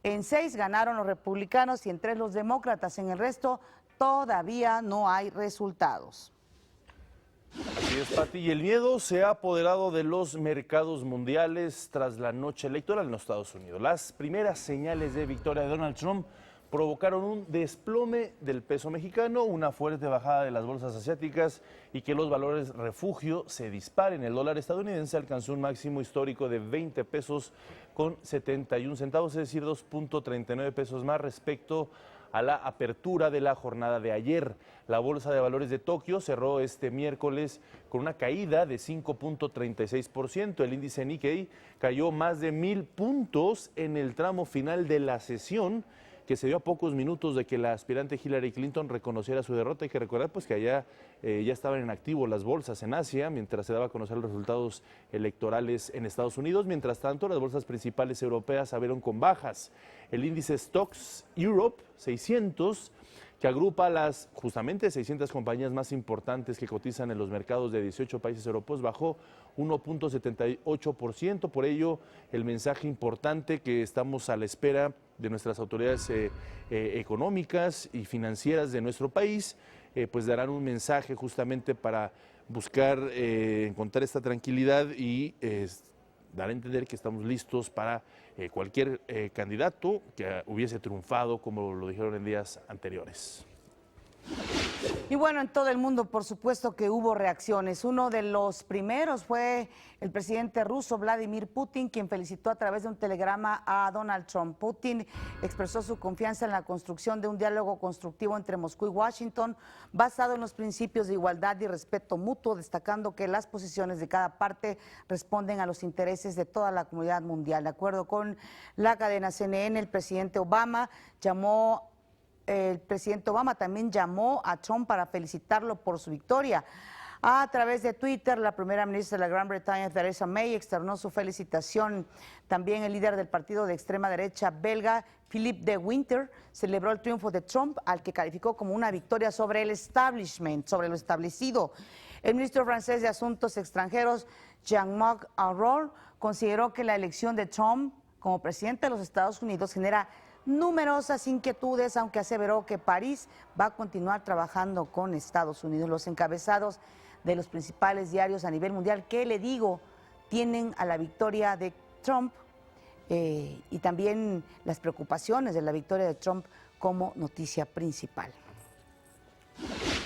En 6 ganaron los republicanos y en 3 los demócratas. En el resto todavía no hay resultados. Así es, Pati. Y el miedo se ha apoderado de los mercados mundiales tras la noche electoral en los Estados Unidos. Las primeras señales de victoria de Donald Trump provocaron un desplome del peso mexicano, una fuerte bajada de las bolsas asiáticas y que los valores refugio se disparen. El dólar estadounidense alcanzó un máximo histórico de 20 pesos con 71 centavos, es decir, 2.39 pesos más respecto a la apertura de la jornada de ayer. La Bolsa de Valores de Tokio cerró este miércoles con una caída de 5.36%. El índice Nikkei cayó más de 1,000 puntos en el tramo final de la sesión, que se dio a pocos minutos de que la aspirante Hillary Clinton reconociera su derrota. Hay que recordar pues que allá ya estaban en activo las bolsas en Asia mientras se daba a conocer los resultados electorales en Estados Unidos. Mientras tanto, las bolsas principales europeas abrieron con bajas. El índice Stocks Europe 600, que agrupa las justamente 600 compañías más importantes que cotizan en los mercados de 18 países europeos, bajó 1.78%. Por ello, el mensaje importante que estamos a la espera nuestras autoridades económicas y financieras de nuestro país, pues darán un mensaje justamente para buscar encontrar esta tranquilidad y dar a entender que estamos listos para cualquier candidato que hubiese triunfado, como lo dijeron en días anteriores. Y bueno, en todo el mundo, por supuesto que hubo reacciones. Uno de los primeros fue el presidente ruso Vladimir Putin, quien felicitó a través de un telegrama a Donald Trump. Putin expresó su confianza en la construcción de un diálogo constructivo entre Moscú y Washington, basado en los principios de igualdad y respeto mutuo, destacando que las posiciones de cada parte responden a los intereses de toda la comunidad mundial. De acuerdo con la cadena CNN, el presidente Obama también llamó a Trump para felicitarlo por su victoria. A través de Twitter, la primera ministra de la Gran Bretaña, Theresa May, externó su felicitación. También el líder del partido de extrema derecha belga, Philippe de Winter, celebró el triunfo de Trump, al que calificó como una victoria sobre el establishment, sobre lo establecido. El ministro francés de Asuntos Extranjeros, Jean-Marc Ayrault, consideró que la elección de Trump como presidente de los Estados Unidos genera numerosas inquietudes, aunque aseveró que París va a continuar trabajando con Estados Unidos. Los encabezados de los principales diarios a nivel mundial, ¿qué le digo?, tienen a la victoria de Trump y también las preocupaciones de la victoria de Trump como noticia principal.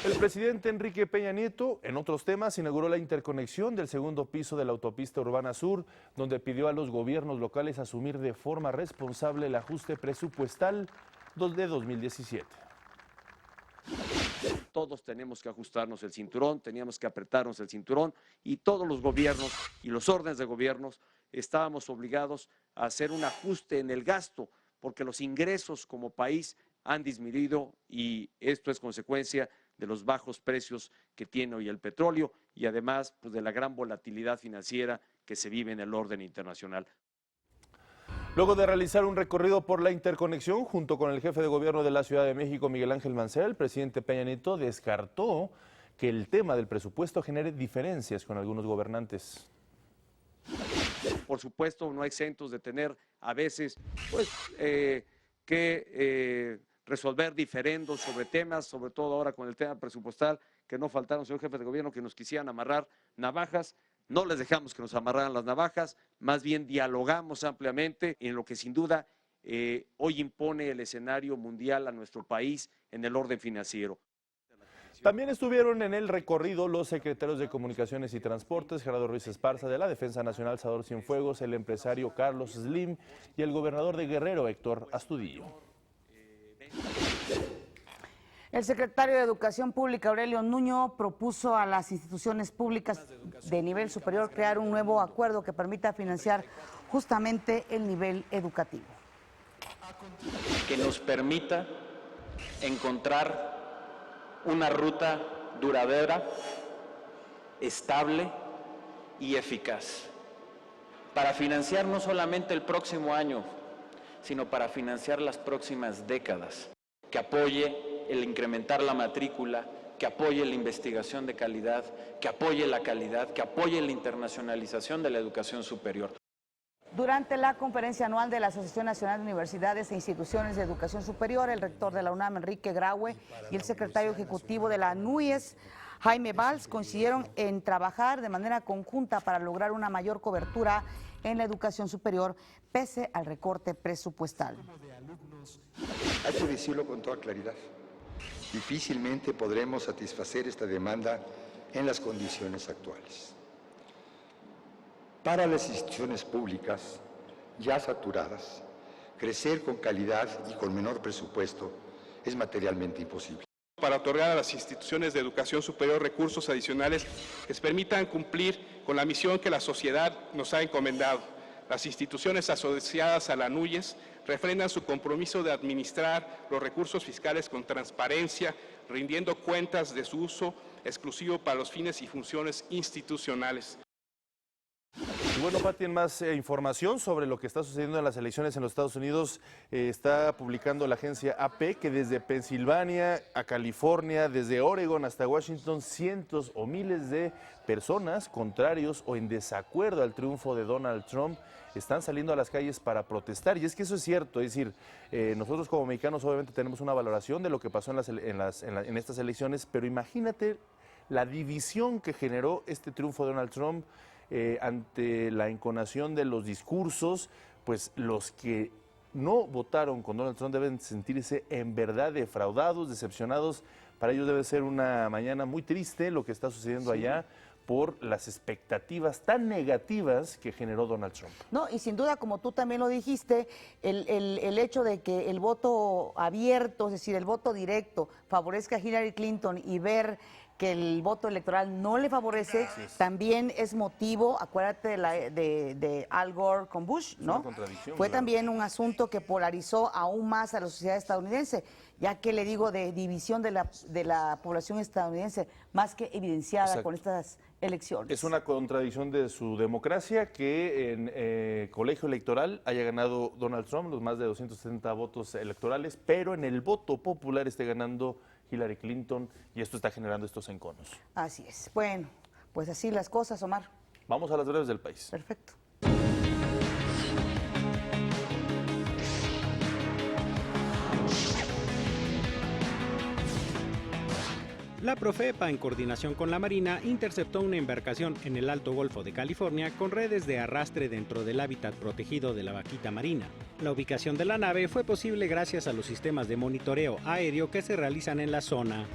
El presidente Enrique Peña Nieto, en otros temas, inauguró la interconexión del segundo piso de la autopista Urbana Sur, donde pidió a los gobiernos locales asumir de forma responsable el ajuste presupuestal de 2017. Todos tenemos que ajustarnos el cinturón, teníamos que apretarnos el cinturón y todos los gobiernos y los órdenes de gobiernos estábamos obligados a hacer un ajuste en el gasto, porque los ingresos como país han disminuido y esto es consecuencia de los bajos precios que tiene hoy el petróleo y además pues, de la gran volatilidad financiera que se vive en el orden internacional. Luego de realizar un recorrido por la interconexión junto con el jefe de gobierno de la Ciudad de México, Miguel Ángel Mancera, el presidente Peña Nieto descartó que el tema del presupuesto genere diferencias con algunos gobernantes. Por supuesto, no exentos de tener a veces pues, resolver diferendos sobre temas, sobre todo ahora con el tema presupuestal, que no faltaron, señor jefe de gobierno, que nos quisieran amarrar navajas. No les dejamos que nos amarraran las navajas, más bien dialogamos ampliamente en lo que sin duda hoy impone el escenario mundial a nuestro país en el orden financiero. También estuvieron en el recorrido los secretarios de Comunicaciones y Transportes, Gerardo Ruiz Esparza, de la Defensa Nacional, Salvador Cienfuegos, el empresario Carlos Slim y el gobernador de Guerrero, Héctor Astudillo. El secretario de Educación Pública, Aurelio Nuño, propuso a las instituciones públicas de nivel superior crear un nuevo acuerdo que permita financiar justamente el nivel educativo. Que nos permita encontrar una ruta duradera, estable y eficaz para financiar no solamente el próximo año, sino para financiar las próximas décadas, que apoye el incrementar la matrícula, que apoye la investigación de calidad, que apoye la calidad, que apoye la internacionalización de la educación superior. Durante la conferencia anual de la Asociación Nacional de Universidades e Instituciones de Educación Superior, el rector de la UNAM, Enrique Graue, y el secretario ejecutivo de la NUYES, Jaime Valls, coincidieron en trabajar de manera conjunta para lograr una mayor cobertura en la educación superior, pese al recorte presupuestal. Hay que decirlo con toda claridad. Difícilmente podremos satisfacer esta demanda en las condiciones actuales. Para las instituciones públicas ya saturadas, crecer con calidad y con menor presupuesto es materialmente imposible. Para otorgar a las instituciones de educación superior recursos adicionales que les permitan cumplir con la misión que la sociedad nos ha encomendado. Las instituciones asociadas a la NUYES refrendan su compromiso de administrar los recursos fiscales con transparencia, rindiendo cuentas de su uso exclusivo para los fines y funciones institucionales. bueno, Pati, en más información sobre lo que está sucediendo en las elecciones en los Estados Unidos, está publicando la agencia AP que desde Pensilvania a California, desde Oregon hasta Washington, cientos o miles de personas contrarios o en desacuerdo al triunfo de Donald Trump están saliendo a las calles para protestar. Y es que eso es cierto, es decir, nosotros como mexicanos obviamente tenemos una valoración de lo que pasó en estas elecciones, pero imagínate la división que generó este triunfo de Donald Trump ante la entonación de los discursos. Pues los que no votaron con Donald Trump deben sentirse en verdad defraudados, decepcionados. Para ellos debe ser una mañana muy triste lo que está sucediendo allá por las expectativas tan negativas que generó Donald Trump. No, y sin duda, como tú también lo dijiste, el hecho de que el voto abierto, es decir, el voto directo, favorezca a Hillary Clinton y ver que el voto electoral no le favorece, también es motivo, acuérdate de Al Gore con Bush, ¿no? Fue también un asunto que polarizó aún más a la sociedad estadounidense, ya que le digo de división de la población estadounidense, más que evidenciada con estas elecciones. Es una contradicción de su democracia que en colegio electoral haya ganado Donald Trump, los más de 270 votos electorales, pero en el voto popular esté ganando Hillary Clinton, y esto está generando estos enconos. Así es. Bueno, pues así las cosas, Omar. Vamos a las breves del país. Perfecto. La Profepa, en coordinación con la Marina, interceptó una embarcación en el Alto Golfo de California con redes de arrastre dentro del hábitat protegido de la vaquita marina. La ubicación de la nave fue posible gracias a los sistemas de monitoreo aéreo que se realizan en la zona.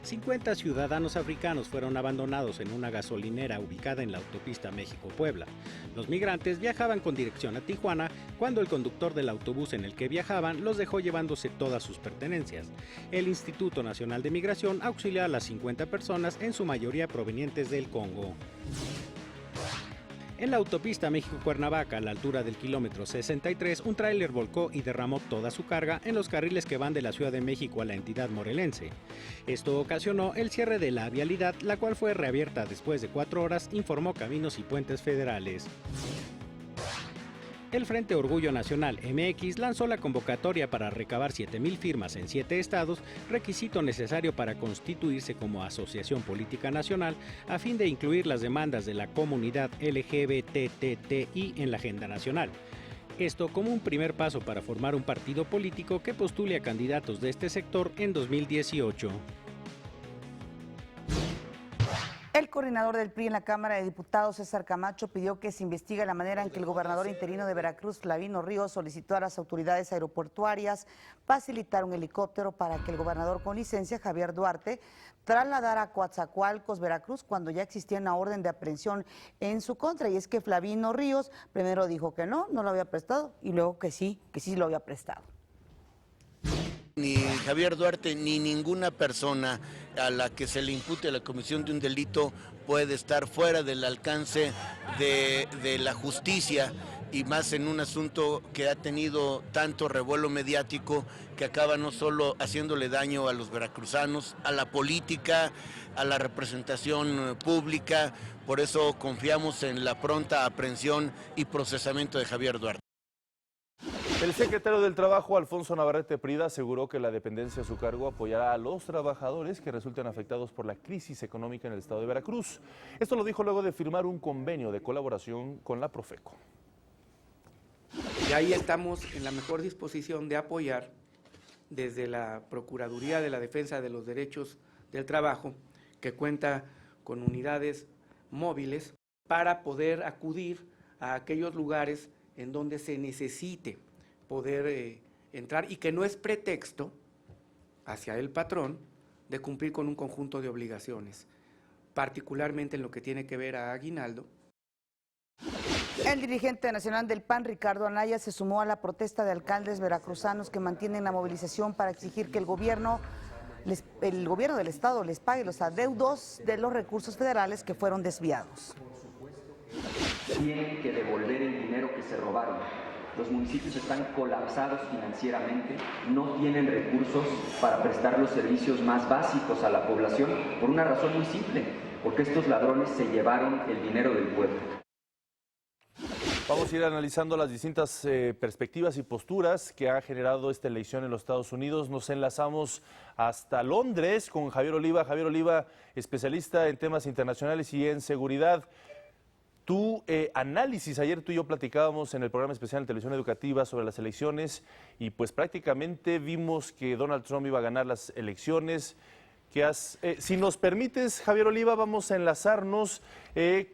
50 ciudadanos africanos fueron abandonados en una gasolinera ubicada en la autopista México-Puebla. Los migrantes viajaban con dirección a Tijuana cuando el conductor del autobús en el que viajaban los dejó llevándose todas sus pertenencias. El Instituto Nacional de Migración auxilió a las 50 personas, en su mayoría provenientes del Congo. En la autopista México-Cuernavaca, a la altura del kilómetro 63, un tráiler volcó y derramó toda su carga en los carriles que van de la Ciudad de México a la entidad morelense. Esto ocasionó el cierre de la vialidad, la cual fue reabierta después de 4 horas, informó Caminos y Puentes Federales. El Frente Orgullo Nacional MX lanzó la convocatoria para recabar 7,000 firmas en 7 estados, requisito necesario para constituirse como asociación política nacional, a fin de incluir las demandas de la comunidad LGBTTI en la agenda nacional. Esto como un primer paso para formar un partido político que postule a candidatos de este sector en 2018. El coordinador del PRI en la Cámara de Diputados, César Camacho, pidió que se investigue la manera en que el gobernador interino de Veracruz, Flavino Ríos, solicitó a las autoridades aeroportuarias facilitar un helicóptero para que el gobernador con licencia, Javier Duarte, trasladara a Coatzacoalcos, Veracruz, cuando ya existía una orden de aprehensión en su contra. Y es que Flavino Ríos primero dijo que no lo había prestado, y luego que sí lo había prestado. Ni Javier Duarte ni ninguna persona a la que se le impute la comisión de un delito puede estar fuera del alcance de la justicia, y más en un asunto que ha tenido tanto revuelo mediático, que acaba no solo haciéndole daño a los veracruzanos, a la política, a la representación pública. Por eso confiamos en la pronta aprehensión y procesamiento de Javier Duarte. El secretario del Trabajo, Alfonso Navarrete Prida, aseguró que la dependencia a su cargo apoyará a los trabajadores que resulten afectados por la crisis económica en el estado de Veracruz. Esto lo dijo luego de firmar un convenio de colaboración con la Profeco. Y ahí estamos en la mejor disposición de apoyar desde la Procuraduría de la Defensa de los Derechos del Trabajo, que cuenta con unidades móviles para poder acudir a aquellos lugares en donde se necesite poder entrar, y que no es pretexto hacia el patrón de cumplir con un conjunto de obligaciones, particularmente en lo que tiene que ver a aguinaldo. El dirigente nacional del PAN, Ricardo Anaya, se sumó a la protesta de alcaldes veracruzanos que mantienen la movilización para exigir que el gobierno del estado les pague los adeudos de los recursos federales que fueron desviados. Tienen que devolver el dinero que se robaron. Los municipios están colapsados financieramente, no tienen recursos para prestar los servicios más básicos a la población, por una razón muy simple, porque estos ladrones se llevaron el dinero del pueblo. Vamos a ir analizando las distintas perspectivas y posturas que ha generado esta elección en los Estados Unidos. Nos enlazamos hasta Londres con Javier Oliva. Javier Oliva, especialista en temas internacionales y en seguridad. Tu análisis, ayer tú y yo platicábamos en el programa especial de Televisión Educativa sobre las elecciones y pues prácticamente vimos que Donald Trump iba a ganar las elecciones. Si nos permites, Javier Oliva, vamos a enlazarnos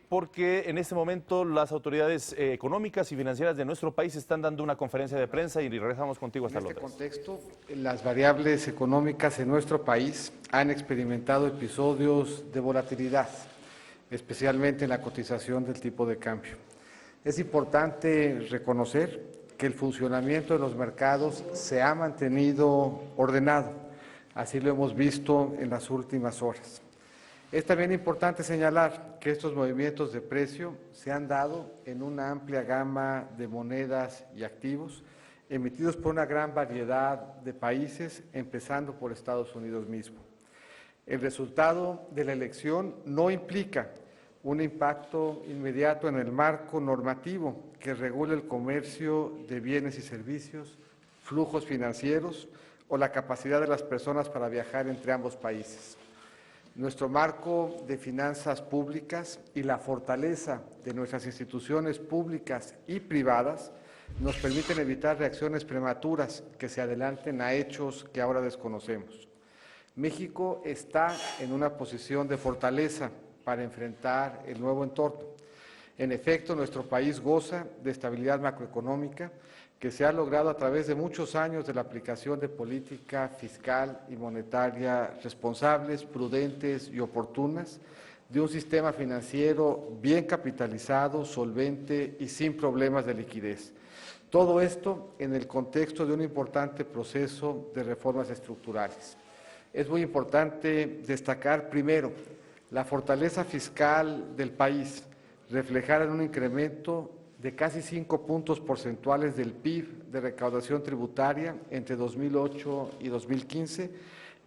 porque en este momento las autoridades económicas y financieras de nuestro país están dando una conferencia de prensa y regresamos contigo hasta Londres. En este contexto, las variables económicas en nuestro país han experimentado episodios de volatilidad, especialmente en la cotización del tipo de cambio. Es importante reconocer que el funcionamiento de los mercados se ha mantenido ordenado. Así lo hemos visto en las últimas horas. Es también importante señalar que estos movimientos de precio se han dado en una amplia gama de monedas y activos emitidos por una gran variedad de países, empezando por Estados Unidos mismo. El resultado de la elección no implica un impacto inmediato en el marco normativo que regula el comercio de bienes y servicios, flujos financieros, o la capacidad de las personas para viajar entre ambos países. Nuestro marco de finanzas públicas y la fortaleza de nuestras instituciones públicas y privadas nos permiten evitar reacciones prematuras que se adelanten a hechos que ahora desconocemos. México está en una posición de fortaleza para enfrentar el nuevo entorno. En efecto, nuestro país goza de estabilidad macroeconómica que se ha logrado a través de muchos años de la aplicación de política fiscal y monetaria responsables, prudentes y oportunas, de un sistema financiero bien capitalizado, solvente y sin problemas de liquidez. Todo esto en el contexto de un importante proceso de reformas estructurales. Es muy importante destacar primero la fortaleza fiscal del país, reflejada en un incremento de casi 5 puntos porcentuales del PIB de recaudación tributaria entre 2008 y 2015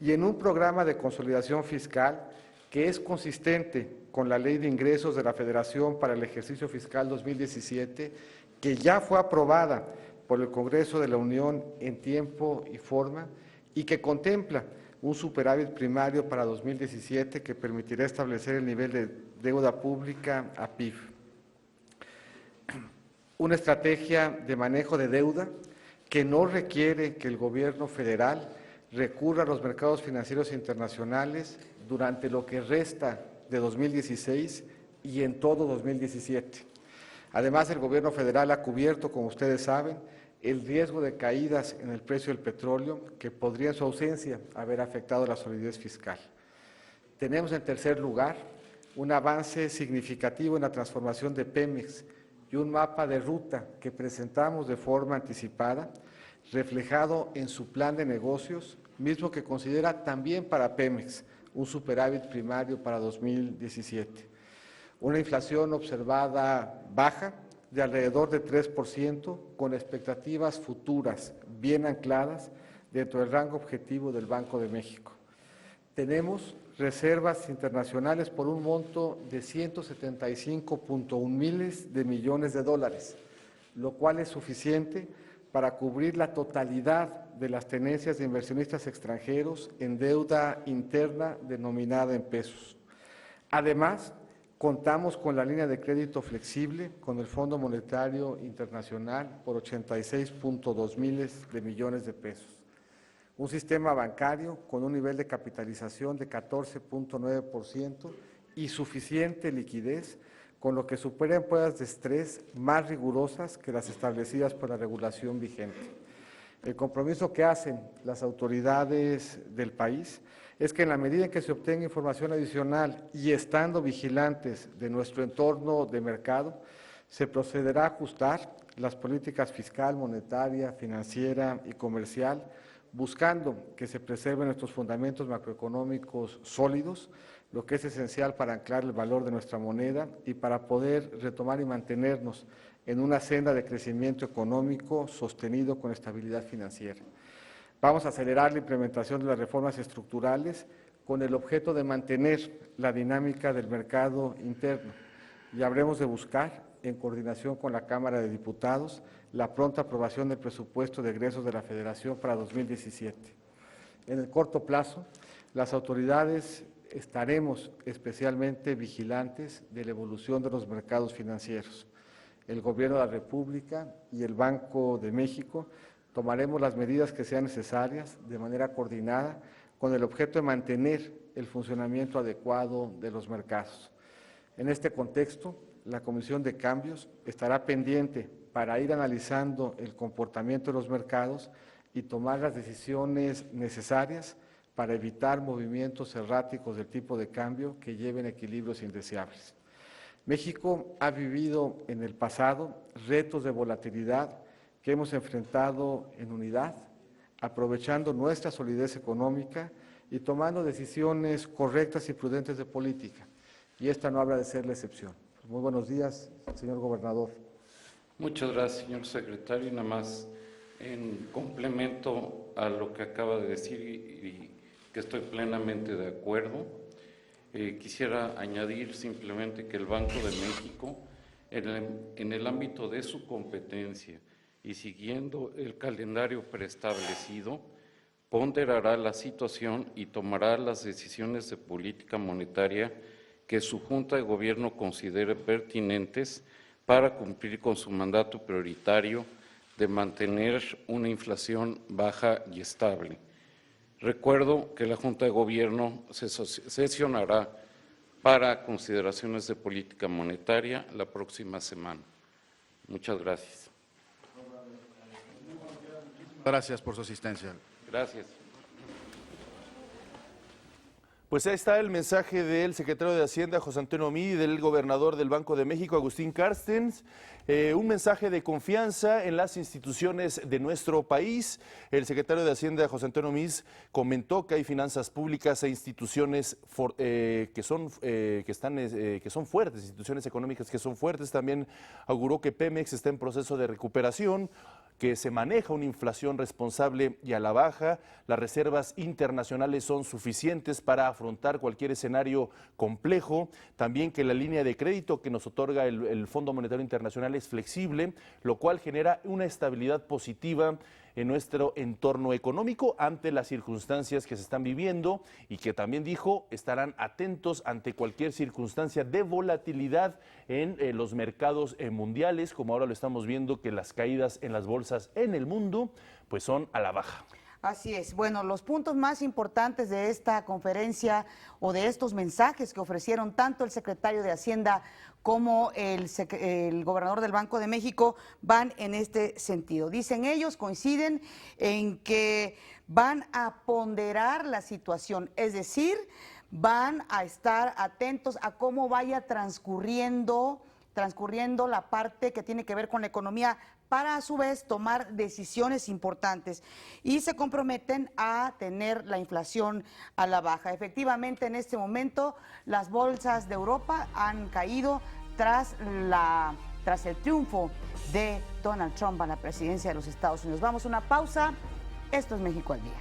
y en un programa de consolidación fiscal que es consistente con la Ley de Ingresos de la Federación para el ejercicio fiscal 2017, que ya fue aprobada por el Congreso de la Unión en tiempo y forma y que contempla un superávit primario para 2017 que permitirá establecer el nivel de deuda pública a PIB. Una estrategia de manejo de deuda que no requiere que el gobierno federal recurra a los mercados financieros internacionales durante lo que resta de 2016 y en todo 2017. Además, el gobierno federal ha cubierto, como ustedes saben, el riesgo de caídas en el precio del petróleo que podría en su ausencia haber afectado la solidez fiscal. Tenemos en tercer lugar un avance significativo en la transformación de Pemex y un mapa de ruta que presentamos de forma anticipada, reflejado en su plan de negocios, mismo que considera también para Pemex un superávit primario para 2017. Una inflación observada baja de alrededor de 3%, con expectativas futuras bien ancladas dentro del rango objetivo del Banco de México. Tenemos reservas internacionales por un monto de 175.1 miles de millones de dólares, lo cual es suficiente para cubrir la totalidad de las tenencias de inversionistas extranjeros en deuda interna denominada en pesos. Además, contamos con la línea de crédito flexible con el Fondo Monetario Internacional por 86.2 miles de millones de pesos. Un sistema bancario con un nivel de capitalización de 14.9% y suficiente liquidez, con lo que superan pruebas de estrés más rigurosas que las establecidas por la regulación vigente. El compromiso que hacen las autoridades del país es que en la medida en que se obtenga información adicional y estando vigilantes de nuestro entorno de mercado, se procederá a ajustar las políticas fiscal, monetaria, financiera y comercial, buscando que se preserven nuestros fundamentos macroeconómicos sólidos, lo que es esencial para anclar el valor de nuestra moneda y para poder retomar y mantenernos en una senda de crecimiento económico sostenido con estabilidad financiera. Vamos a acelerar la implementación de las reformas estructurales con el objeto de mantener la dinámica del mercado interno y habremos de buscar en coordinación con la Cámara de Diputados, la pronta aprobación del presupuesto de egresos de la Federación para 2017. En el corto plazo, las autoridades estaremos especialmente vigilantes de la evolución de los mercados financieros. El Gobierno de la República y el Banco de México tomaremos las medidas que sean necesarias de manera coordinada con el objeto de mantener el funcionamiento adecuado de los mercados. En este contexto, la Comisión de Cambios estará pendiente para ir analizando el comportamiento de los mercados y tomar las decisiones necesarias para evitar movimientos erráticos del tipo de cambio que lleven equilibrios indeseables. México ha vivido en el pasado retos de volatilidad que hemos enfrentado en unidad, aprovechando nuestra solidez económica y tomando decisiones correctas y prudentes de política. Y esta no habrá de ser la excepción. Muy buenos días, señor gobernador. Muchas gracias, señor secretario. Y nada más en complemento a lo que acaba de decir y que estoy plenamente de acuerdo, quisiera añadir simplemente que el Banco de México, en el ámbito de su competencia y siguiendo el calendario preestablecido, ponderará la situación y tomará las decisiones de política monetaria que su Junta de Gobierno considere pertinentes para cumplir con su mandato prioritario de mantener una inflación baja y estable. Recuerdo que la Junta de Gobierno se sesionará para consideraciones de política monetaria la próxima semana. Muchas gracias. Gracias por su asistencia. Gracias. Pues ahí está el mensaje del secretario de Hacienda, José Antonio Meade, y del gobernador del Banco de México, Agustín Carstens. Un mensaje de confianza en las instituciones de nuestro país. El secretario de Hacienda, José Antonio Meade, comentó que hay finanzas públicas e instituciones que son fuertes, instituciones económicas que son fuertes. También auguró que Pemex está en proceso de recuperación, que se maneja una inflación responsable y a la baja, las reservas internacionales son suficientes para afrontar cualquier escenario complejo, también que la línea de crédito que nos otorga el Fondo Monetario Internacional es flexible, lo cual genera una estabilidad positiva en nuestro entorno económico ante las circunstancias que se están viviendo, y que también dijo estarán atentos ante cualquier circunstancia de volatilidad en los mercados mundiales, como ahora lo estamos viendo, que las caídas en las bolsas en el mundo pues son a la baja. Así es. Bueno, los puntos más importantes de esta conferencia o de estos mensajes que ofrecieron tanto el secretario de Hacienda como el gobernador del Banco de México van en este sentido. Dicen ellos, coinciden en que van a ponderar la situación, es decir, van a estar atentos a cómo vaya transcurriendo la parte que tiene que ver con la economía, para a su vez tomar decisiones importantes, y se comprometen a tener la inflación a la baja. Efectivamente, en este momento las bolsas de Europa han caído tras el triunfo de Donald Trump a la presidencia de los Estados Unidos. Vamos a una pausa. Esto es México al Día.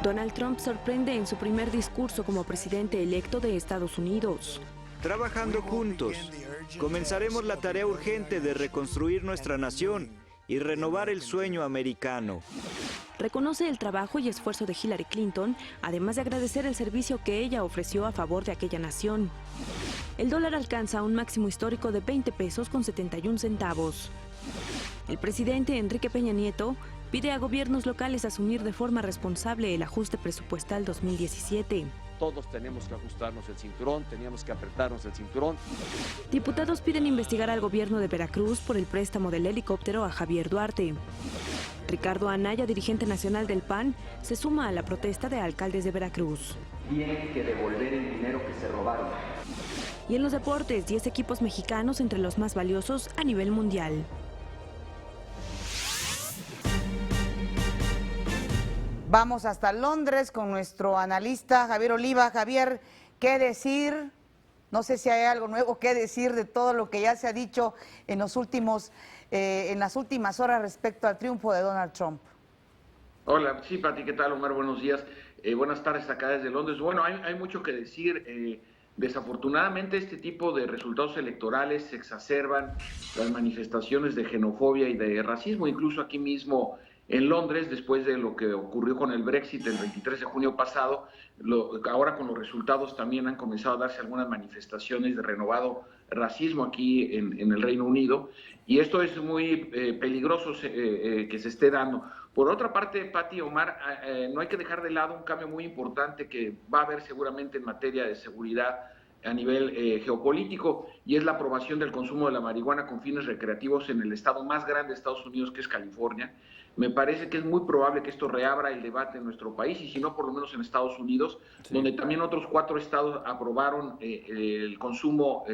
Donald Trump sorprende en su primer discurso como presidente electo de Estados Unidos. Trabajando juntos, comenzaremos la tarea urgente de reconstruir nuestra nación y renovar el sueño americano. Reconoce el trabajo y esfuerzo de Hillary Clinton, además de agradecer el servicio que ella ofreció a favor de aquella nación. El dólar alcanza un máximo histórico de 20 pesos con 71 centavos. El presidente Enrique Peña Nieto pide a gobiernos locales asumir de forma responsable el ajuste presupuestal 2017. Todos tenemos que ajustarnos el cinturón, teníamos que apretarnos el cinturón. Diputados piden investigar al gobierno de Veracruz por el préstamo del helicóptero a Javier Duarte. Ricardo Anaya, dirigente nacional del PAN, se suma a la protesta de alcaldes de Veracruz. Tienen que devolver el dinero que se robaron. Y en los deportes, 10 equipos mexicanos entre los más valiosos a nivel mundial. Vamos hasta Londres con nuestro analista Javier Oliva. Javier, ¿qué decir? No sé si hay algo nuevo que decir de todo lo que ya se ha dicho en las últimas horas respecto al triunfo de Donald Trump. Hola, sí, Pati, ¿qué tal, Omar? Buenos días. Buenas tardes acá desde Londres. Bueno, hay mucho que decir. Desafortunadamente, este tipo de resultados electorales se exacerban las manifestaciones de xenofobia y de racismo, incluso aquí mismo en Londres, después de lo que ocurrió con el Brexit el 23 de junio pasado. Ahora con los resultados también han comenzado a darse algunas manifestaciones de renovado racismo aquí en el Reino Unido, y esto es muy peligroso que se esté dando. Por otra parte, Pati, Omar, no hay que dejar de lado un cambio muy importante que va a haber seguramente en materia de seguridad a nivel geopolítico, y es la aprobación del consumo de la marihuana con fines recreativos en el estado más grande de Estados Unidos, que es California. Me parece que es muy probable que esto reabra el debate en nuestro país, y si no, por lo menos en Estados Unidos, sí, donde también otros 4 estados aprobaron el consumo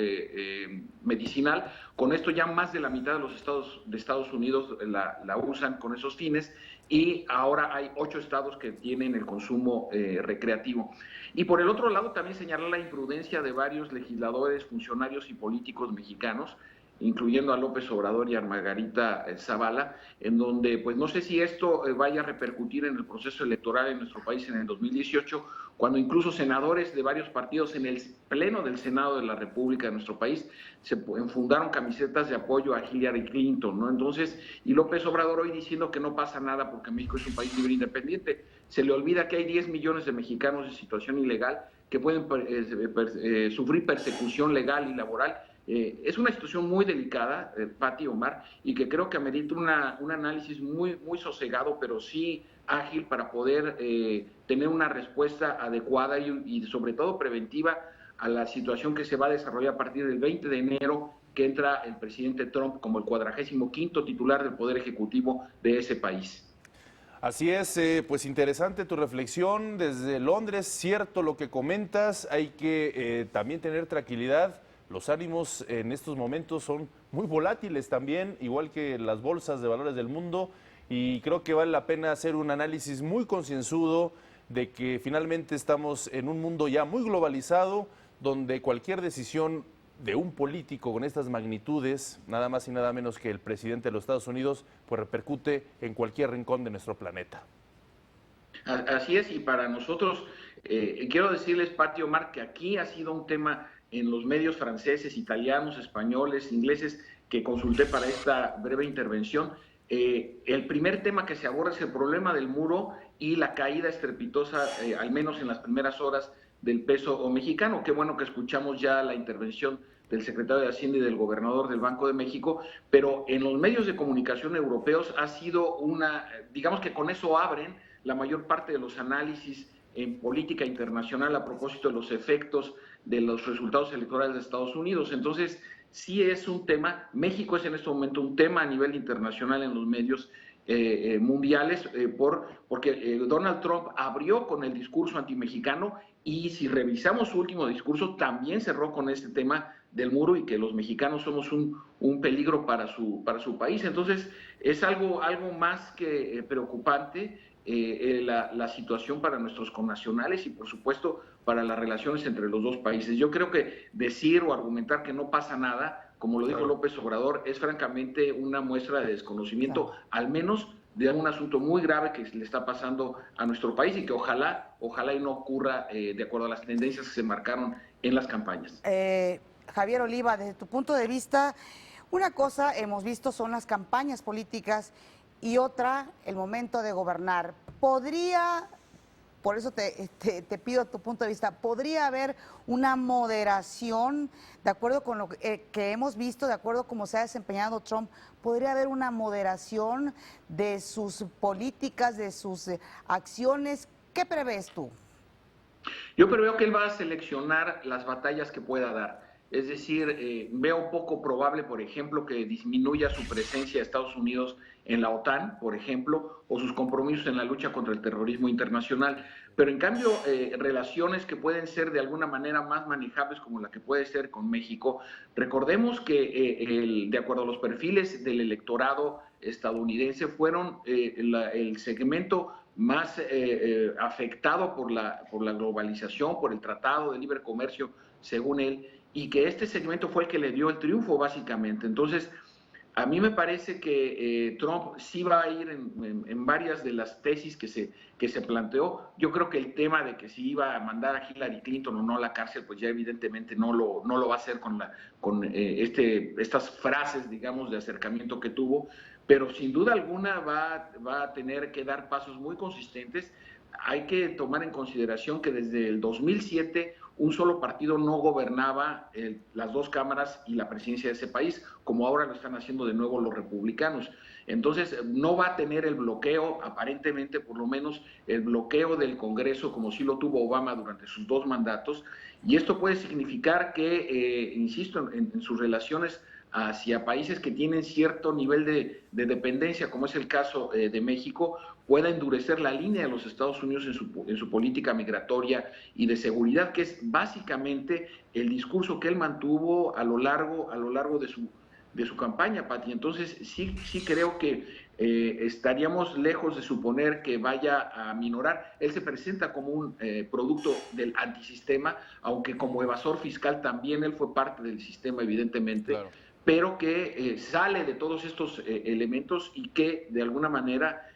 medicinal. Con esto ya más de la mitad de los estados de Estados Unidos la usan con esos fines, y ahora hay 8 estados que tienen el consumo recreativo. Y por el otro lado, también señalar la imprudencia de varios legisladores, funcionarios y políticos mexicanos, incluyendo a López Obrador y a Margarita Zavala, en donde pues no sé si esto vaya a repercutir en el proceso electoral en nuestro país en el 2018, cuando incluso senadores de varios partidos en el pleno del Senado de la República de nuestro país se enfundaron camisetas de apoyo a Hillary Clinton, ¿no? Entonces, y López Obrador hoy diciendo que no pasa nada porque México es un país libre e independiente. Se le olvida que hay 10 millones de mexicanos en situación ilegal que pueden sufrir persecución legal y laboral. Es una situación muy delicada, Pati, Omar, y que creo que amerita un análisis muy sosegado, pero sí ágil, para poder tener una respuesta adecuada y sobre todo preventiva a la situación que se va a desarrollar a partir del 20 de enero, que entra el presidente Trump como el 45º titular del Poder Ejecutivo de ese país. Así es, pues interesante tu reflexión desde Londres, cierto lo que comentas, hay que también tener tranquilidad. Los ánimos en estos momentos son muy volátiles también, igual que las bolsas de valores del mundo, y creo que vale la pena hacer un análisis muy concienzudo de que finalmente estamos en un mundo ya muy globalizado, donde cualquier decisión de un político con estas magnitudes, nada más y nada menos que el presidente de los Estados Unidos, pues repercute en cualquier rincón de nuestro planeta. Así es, y para nosotros, quiero decirles, Pati, Omar, que aquí ha sido un tema en los medios franceses, italianos, españoles, ingleses, que consulté para esta breve intervención. El primer tema que se aborda es el problema del muro y la caída estrepitosa, al menos en las primeras horas, del peso mexicano. Qué bueno que escuchamos ya la intervención del secretario de Hacienda y del gobernador del Banco de México, pero en los medios de comunicación europeos ha sido digamos que con eso abren la mayor parte de los análisis en política internacional a propósito de los efectos de los resultados electorales de Estados Unidos. Entonces, sí es un tema, México es en este momento un tema a nivel internacional en los medios mundiales, porque Donald Trump abrió con el discurso antimexicano, y si revisamos su último discurso, también cerró con este tema del muro y que los mexicanos somos un peligro para su país. Entonces, es algo más que preocupante la situación para nuestros connacionales y, por supuesto, para las relaciones entre los dos países. Yo creo que decir o argumentar que no pasa nada, como lo dijo López Obrador, es francamente una muestra de desconocimiento, al menos de un asunto muy grave que le está pasando a nuestro país, y que ojalá y no ocurra de acuerdo a las tendencias que se marcaron en las campañas. Javier Oliva, desde tu punto de vista, una cosa hemos visto son las campañas políticas y otra el momento de gobernar. Por eso te pido tu punto de vista, ¿podría haber una moderación, de acuerdo con lo que hemos visto, de acuerdo con cómo se ha desempeñado Trump, podría haber una moderación de sus políticas, de sus acciones? ¿Qué prevés tú? Yo preveo que él va a seleccionar las batallas que pueda dar. Es decir, veo poco probable, por ejemplo, que disminuya su presencia de Estados Unidos en la OTAN, por ejemplo, o sus compromisos en la lucha contra el terrorismo internacional. Pero en cambio, relaciones que pueden ser de alguna manera más manejables, como la que puede ser con México. Recordemos que, de acuerdo a los perfiles del electorado estadounidense, fueron el segmento más afectado por la globalización, por el Tratado de Libre Comercio, según él, y que este segmento fue el que le dio el triunfo, básicamente. Entonces, a mí me parece que Trump sí va a ir en varias de las tesis que se planteó. Yo creo que el tema de que si iba a mandar a Hillary Clinton o no a la cárcel, pues ya evidentemente no lo va a hacer con estas frases, digamos, de acercamiento que tuvo, pero sin duda alguna va a tener que dar pasos muy consistentes. Hay que tomar en consideración que desde el 2007 un solo partido no gobernaba las dos cámaras y la presidencia de ese país, como ahora lo están haciendo de nuevo los republicanos. Entonces, no va a tener el bloqueo, aparentemente por lo menos, el bloqueo del Congreso, como sí lo tuvo Obama durante sus 2 mandatos, y esto puede significar que, insisto, en sus relaciones hacia países que tienen cierto nivel de dependencia, como es el caso de México, pueda endurecer la línea de los Estados Unidos en su política migratoria y de seguridad, que es básicamente el discurso que él mantuvo a lo largo de su campaña, Pati. Entonces, sí creo que estaríamos lejos de suponer que vaya a minorar. Él se presenta como un producto del antisistema, aunque como evasor fiscal también él fue parte del sistema, evidentemente, claro, pero que sale de todos estos elementos y que de alguna manera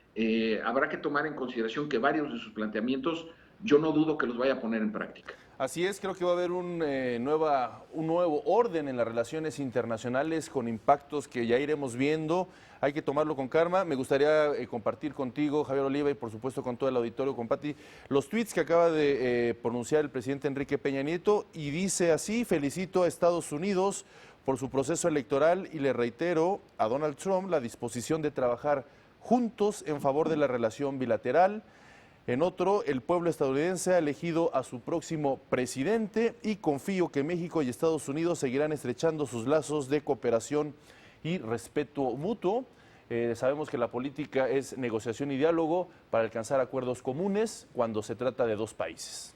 habrá que tomar en consideración que varios de sus planteamientos yo no dudo que los vaya a poner en práctica. Así es, creo que va a haber un nuevo orden en las relaciones internacionales con impactos que ya iremos viendo. Hay que tomarlo con calma. Me gustaría compartir contigo, Javier Oliva, y por supuesto con todo el auditorio, con Pati, los tweets que acaba de pronunciar el presidente Enrique Peña Nieto, y dice así: felicito a Estados Unidos por su proceso electoral y le reitero a Donald Trump la disposición de trabajar juntos en favor de la relación bilateral. En otro, el pueblo estadounidense ha elegido a su próximo presidente y confío que México y Estados Unidos seguirán estrechando sus lazos de cooperación y respeto mutuo. Sabemos que la política es negociación y diálogo para alcanzar acuerdos comunes cuando se trata de 2 países.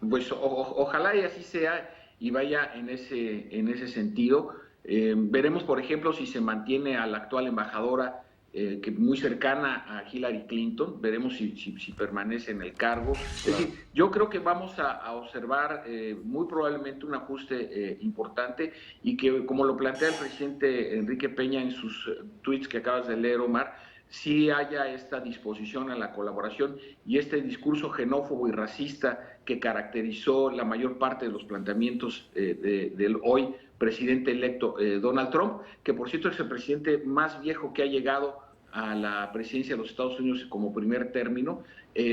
Pues ojalá y así sea y vaya en ese sentido. Veremos, por ejemplo, si se mantiene a la actual embajadora que muy cercana a Hillary Clinton, veremos si permanece en el cargo. Es decir, yo creo que vamos a observar muy probablemente un ajuste importante y que, como lo plantea el presidente Enrique Peña en sus tweets que acabas de leer, Omar, sí haya esta disposición a la colaboración y este discurso xenófobo y racista que caracterizó la mayor parte de los planteamientos del hoy presidente electo Donald Trump, que por cierto es el presidente más viejo que ha llegado a la presidencia de los Estados Unidos como primer término,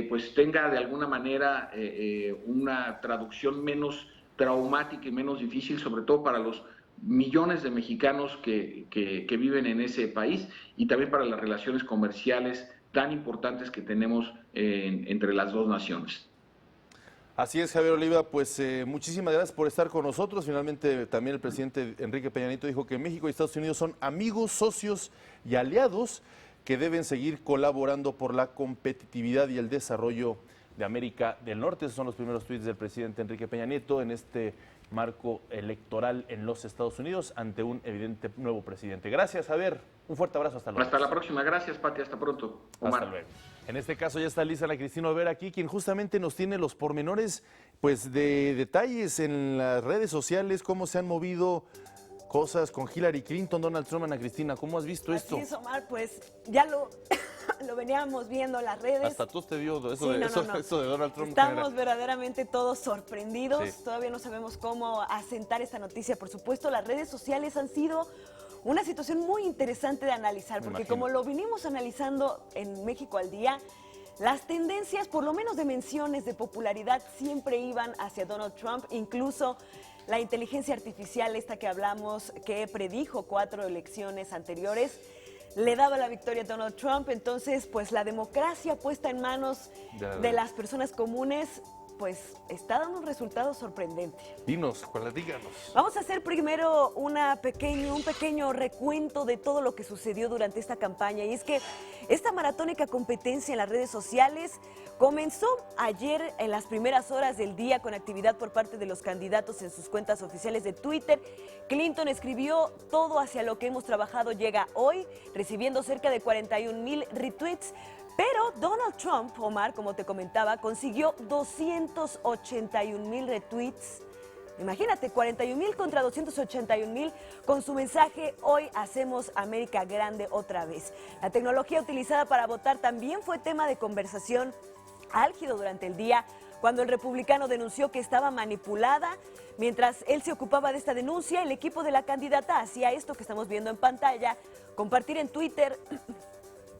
pues tenga de alguna manera una traducción menos traumática y menos difícil, sobre todo para los millones de mexicanos que viven en ese país y también para las relaciones comerciales tan importantes que tenemos entre las 2 naciones. Así es, Javier Oliva, pues muchísimas gracias por estar con nosotros. Finalmente también el presidente Enrique Peña Nieto dijo que México y Estados Unidos son amigos, socios y aliados que deben seguir colaborando por la competitividad y el desarrollo de América del Norte. Esos son los primeros tweets del presidente Enrique Peña Nieto en este marco electoral en los Estados Unidos ante un evidente nuevo presidente. Gracias, Javier. Un fuerte abrazo. Hasta luego. Hasta la próxima. Gracias, Pati. Hasta pronto. Omar. Hasta luego. En este caso ya está lista Ana Cristina Olvera aquí, quien justamente nos tiene los pormenores pues, de detalles en las redes sociales, cómo se han movido cosas con Hillary Clinton, Donald Trump. Ana Cristina, ¿cómo has visto esto? Así es, Omar, pues ya lo veníamos viendo en las redes. Hasta tú te dio eso, sí, eso de Donald Trump. Estamos verdaderamente todos sorprendidos. Sí. Todavía no sabemos cómo asentar esta noticia. Por supuesto, las redes sociales han sido una situación muy interesante de analizar, porque como lo vinimos analizando en México al Día, las tendencias, por lo menos de menciones de popularidad, siempre iban hacia Donald Trump. Incluso la inteligencia artificial, esta que hablamos, que predijo 4 elecciones anteriores, le daba la victoria a Donald Trump. Entonces, pues la democracia puesta en manos de las personas comunes, pues está dando un resultado sorprendente. Dinos, díganos. Vamos a hacer primero un pequeño recuento de todo lo que sucedió durante esta campaña. Y es que esta maratónica competencia en las redes sociales comenzó ayer en las primeras horas del día con actividad por parte de los candidatos en sus cuentas oficiales de Twitter. Clinton escribió: todo hacia lo que hemos trabajado llega hoy, recibiendo cerca de 41,000 retweets. Pero Donald Trump, Omar, como te comentaba, consiguió 281,000 retweets. Imagínate, 41,000 contra 281,000 con su mensaje "Hoy hacemos América grande otra vez". La tecnología utilizada para votar también fue tema de conversación álgido durante el día, cuando el republicano denunció que estaba manipulada. Mientras él se ocupaba de esta denuncia, el equipo de la candidata hacía esto que estamos viendo en pantalla: compartir en Twitter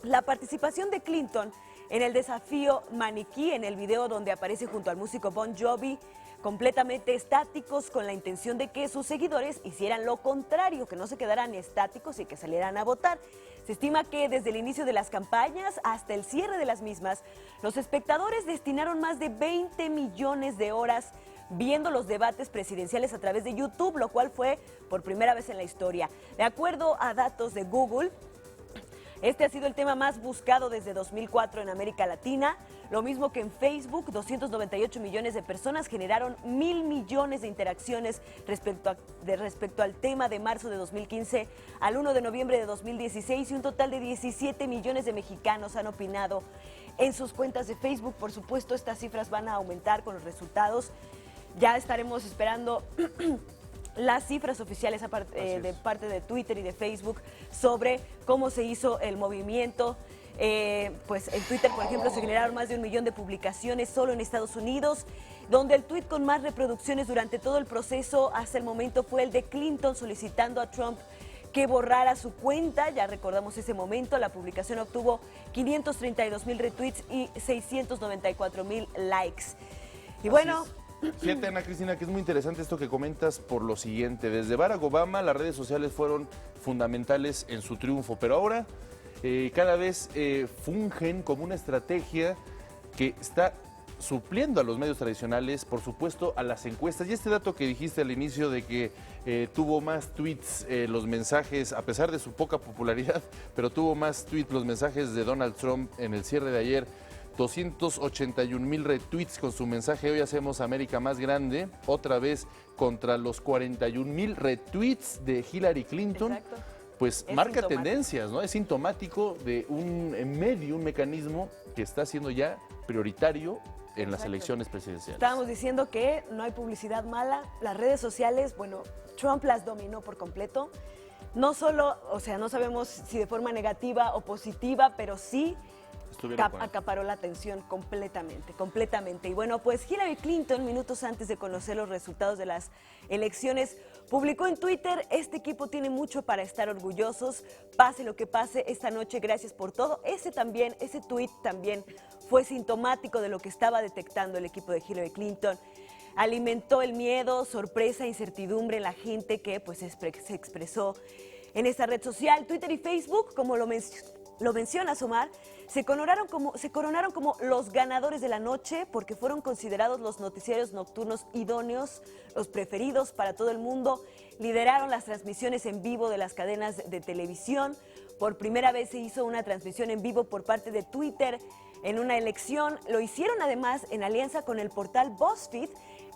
la participación de Clinton en el desafío maniquí, en el video donde aparece junto al músico Bon Jovi, completamente estáticos, con la intención de que sus seguidores hicieran lo contrario, que no se quedaran estáticos y que salieran a votar. Se estima que desde el inicio de las campañas hasta el cierre de las mismas, los espectadores destinaron más de 20 millones de horas viendo los debates presidenciales a través de YouTube, lo cual fue por primera vez en la historia. De acuerdo a datos de Google, este ha sido el tema más buscado desde 2004 en América Latina. Lo mismo que en Facebook, 298 millones de personas generaron 1,000 millones de interacciones respecto al tema de marzo de 2015 al 1 de noviembre de 2016, y un total de 17 millones de mexicanos han opinado en sus cuentas de Facebook. Por supuesto, estas cifras van a aumentar con los resultados. Ya estaremos esperando las cifras oficiales de parte de Twitter y de Facebook sobre cómo se hizo el movimiento. Pues en Twitter, por ejemplo, se generaron más de 1 millón de publicaciones solo en Estados Unidos, donde el tuit con más reproducciones durante todo el proceso hasta el momento fue el de Clinton solicitando a Trump que borrara su cuenta. Ya recordamos ese momento. La publicación obtuvo 532,000 retweets y 694,000 likes. Y bueno, fíjate, Ana Cristina, que es muy interesante esto que comentas por lo siguiente. Desde Barack Obama, las redes sociales fueron fundamentales en su triunfo, pero ahora cada vez fungen como una estrategia que está supliendo a los medios tradicionales, por supuesto, a las encuestas. Y este dato que dijiste al inicio de que tuvo más tweets los mensajes, a pesar de su poca popularidad, pero tuvo más tweets los mensajes de Donald Trump en el cierre de ayer. 281,000 retweets con su mensaje "Hoy hacemos América más grande", otra vez contra los 41,000 retweets de Hillary Clinton. Exacto. Pues Es marca sintomático. tendencias, ¿no? Es sintomático de un medio, un mecanismo que está siendo ya prioritario en las elecciones presidenciales. estábamos diciendo que no hay publicidad mala. Las redes sociales, bueno, Trump las dominó por completo. No solo, o sea, no sabemos si de forma negativa o positiva, pero sí acaparó la atención completamente. Y bueno, pues Hillary Clinton, minutos antes de conocer los resultados de las elecciones, publicó en Twitter: "Este equipo tiene mucho para estar orgullosos, pase lo que pase esta noche, gracias por todo". Ese tuit también fue sintomático de lo que estaba detectando el equipo de Hillary Clinton. Alimentó el miedo, sorpresa, incertidumbre en la gente que pues se expresó en esta red social. Twitter y Facebook, como lo mencionas, Omar, se coronaron como los ganadores de la noche, porque fueron considerados los noticiarios nocturnos idóneos, los preferidos para todo el mundo. Lideraron las transmisiones en vivo de las cadenas de televisión. Por primera vez se hizo una transmisión en vivo por parte de Twitter en una elección. Lo hicieron además en alianza con el portal BuzzFeed,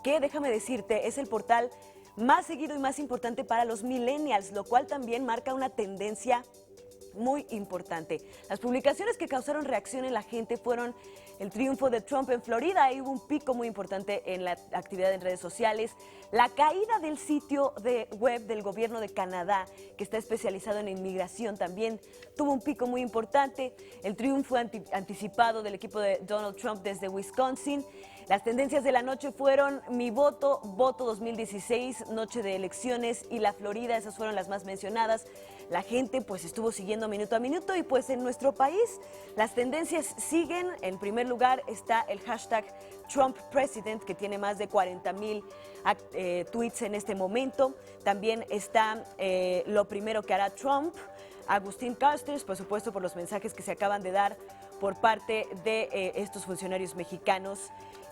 que, déjame decirte, es el portal más seguido y más importante para los millennials, lo cual también marca una tendencia muy importante. Las publicaciones que causaron reacción en la gente fueron el triunfo de Trump en Florida. Ahí hubo un pico muy importante en la actividad en redes sociales. La caída del sitio web del gobierno de Canadá, que está especializado en inmigración, también tuvo un pico muy importante. El triunfo anticipado del equipo de Donald Trump desde Wisconsin. Las tendencias de la noche fueron Mi Voto, Voto 2016, Noche de Elecciones y la Florida. Esas fueron las más mencionadas. La gente pues estuvo siguiendo minuto a minuto, y pues en nuestro país las tendencias siguen. En primer lugar está el hashtag Trump President, que tiene más de 40,000 tweets en este momento. También está Lo primero que hará Trump. Agustín Carstens, por supuesto, por los mensajes que se acaban de dar por parte de estos funcionarios mexicanos.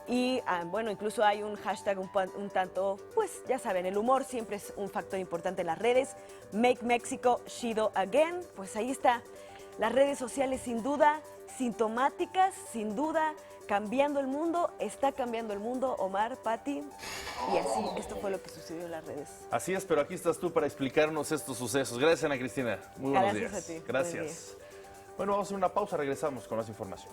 Y bueno, incluso hay un hashtag un tanto, pues ya saben, el humor siempre es un factor importante en las redes. Make Mexico Chido Again. Pues ahí está. Las redes sociales, sin duda, sintomáticas, sin duda, cambiando el mundo. Está cambiando el mundo, Omar, Pati. Y así, esto fue lo que sucedió en las redes. Así es, pero aquí estás tú para explicarnos estos sucesos. Gracias, Ana Cristina. Muy buenos días. Gracias a ti. Gracias. Bueno, vamos a hacer una pausa, regresamos con más información.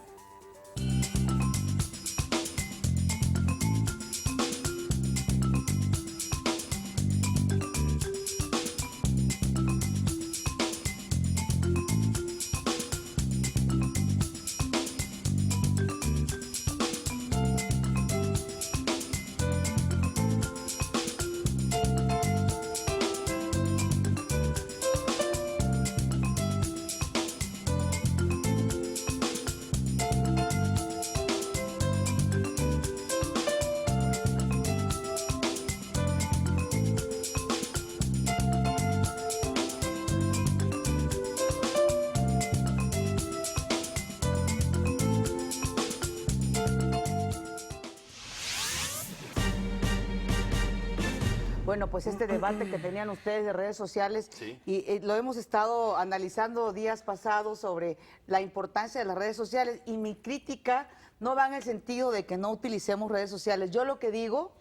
Bueno, pues este debate que tenían ustedes de redes sociales, y lo hemos estado analizando días pasados sobre la importancia de las redes sociales, y mi crítica no va en el sentido de que no utilicemos redes sociales. Yo lo que digo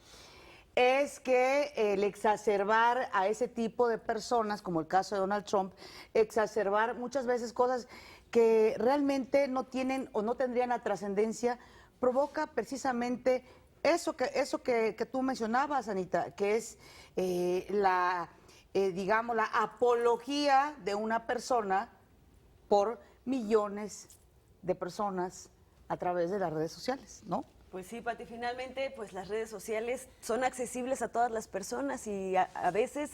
es que el exacerbar a ese tipo de personas, como el caso de Donald Trump, exacerbar muchas veces cosas que realmente no tienen o no tendrían la trascendencia, provoca precisamente eso que tú mencionabas, Anita, que es digamos, la apología de una persona por millones de personas a través de las redes sociales, ¿no? Pues sí, Pati, finalmente pues las redes sociales son accesibles a todas las personas y a veces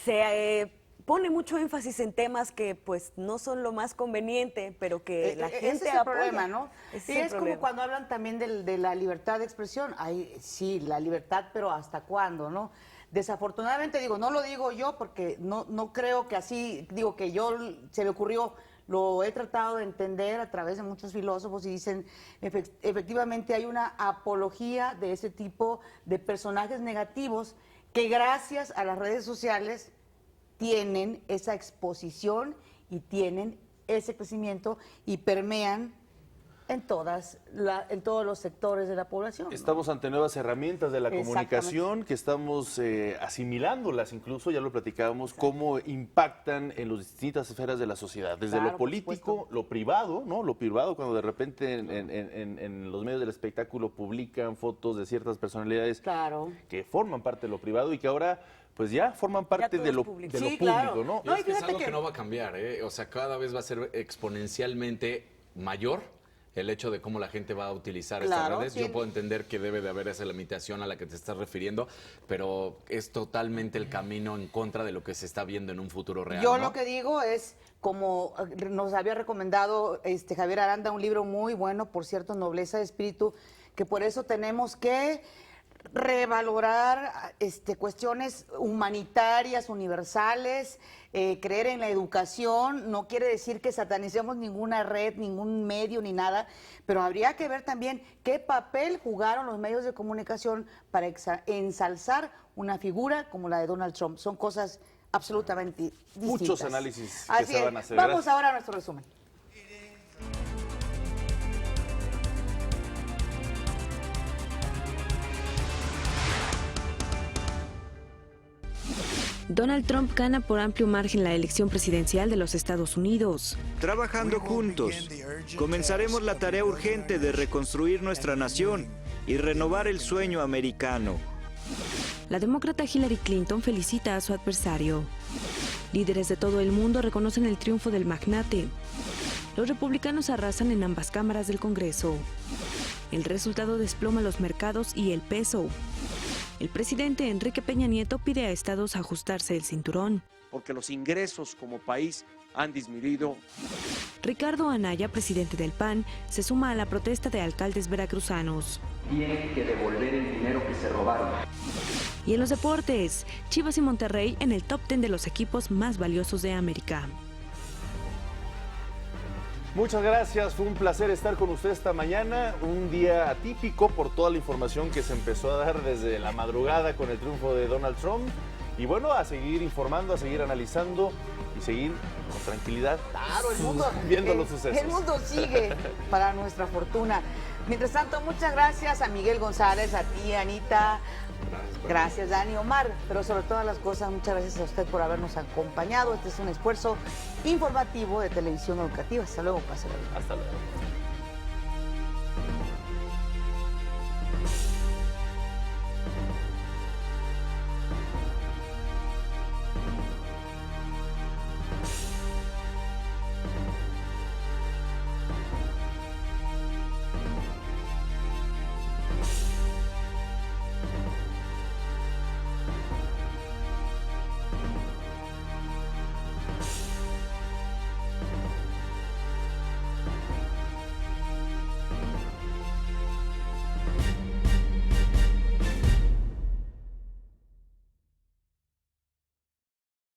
se pone mucho énfasis en temas que pues no son lo más conveniente, pero que la gente ese es el apoya. problema, ¿no? Ese Y es el es como problema. cuando hablan también de la libertad de expresión. Sí, la libertad, pero ¿hasta cuándo, no? Desafortunadamente, digo, no lo digo yo porque no creo que así, digo que se me ocurrió, lo he tratado de entender a través de muchos filósofos y dicen, efectivamente hay una apología de ese tipo de personajes negativos que gracias a las redes sociales tienen esa exposición y tienen ese crecimiento y permean en todos los sectores de la población, ¿no? Estamos ante nuevas herramientas de la Exactamente. comunicación que estamos asimilándolas, incluso ya lo platicábamos, cómo impactan en las distintas esferas de la sociedad, desde Claro, lo político, lo privado, ¿no? Lo privado, cuando de repente en los medios del espectáculo publican fotos de ciertas personalidades que forman parte de lo privado y que ahora pues ya forman parte de lo público, ¿no? Y es que es algo que no va a cambiar, ¿eh? O sea, cada vez va a ser exponencialmente mayor el hecho de cómo la gente va a utilizar estas redes. Yo puedo entender que debe de haber esa limitación a la que te estás refiriendo, pero es totalmente el camino en contra de lo que se está viendo en un futuro real, Yo ¿no? lo que digo es, como nos había recomendado Javier Aranda, un libro muy bueno, por cierto, Nobleza de Espíritu, que por eso tenemos que revalorar cuestiones humanitarias, universales, creer en la educación. No quiere decir que satanicemos ninguna red, ningún medio, ni nada, pero habría que ver también qué papel jugaron los medios de comunicación para ensalzar una figura como la de Donald Trump. Son cosas absolutamente distintas. Muchos análisis que Así se es. van a hacer. Vamos Gracias. ahora a nuestro resumen. Donald Trump gana por amplio margen la elección presidencial de los Estados Unidos. Trabajando juntos, comenzaremos la tarea urgente de reconstruir nuestra nación y renovar el sueño americano. La demócrata Hillary Clinton felicita a su adversario. Líderes de todo el mundo reconocen el triunfo del magnate. Los republicanos arrasan en ambas cámaras del Congreso. El resultado desploma los mercados y el peso. El presidente Enrique Peña Nieto pide a estados ajustarse el cinturón. Porque los ingresos como país han disminuido. Ricardo Anaya, presidente del PAN, se suma a la protesta de alcaldes veracruzanos. Tienen que devolver el dinero que se robaron. Y en los deportes, Chivas y Monterrey en el top 10 de los equipos más valiosos de América. Muchas gracias, fue un placer estar con usted esta mañana, un día atípico por toda la información que se empezó a dar desde la madrugada con el triunfo de Donald Trump. Y bueno, a seguir informando, a seguir analizando y seguir con tranquilidad Claro, el mundo, viendo los sucesos. El mundo sigue para nuestra fortuna. Mientras tanto, muchas gracias a Miguel González, a ti, Anita. Gracias, Dani, Omar, pero sobre todas las cosas, muchas gracias a usted por habernos acompañado. Este es un esfuerzo informativo de Televisión Educativa. Hasta luego, pásala bien. Hasta luego.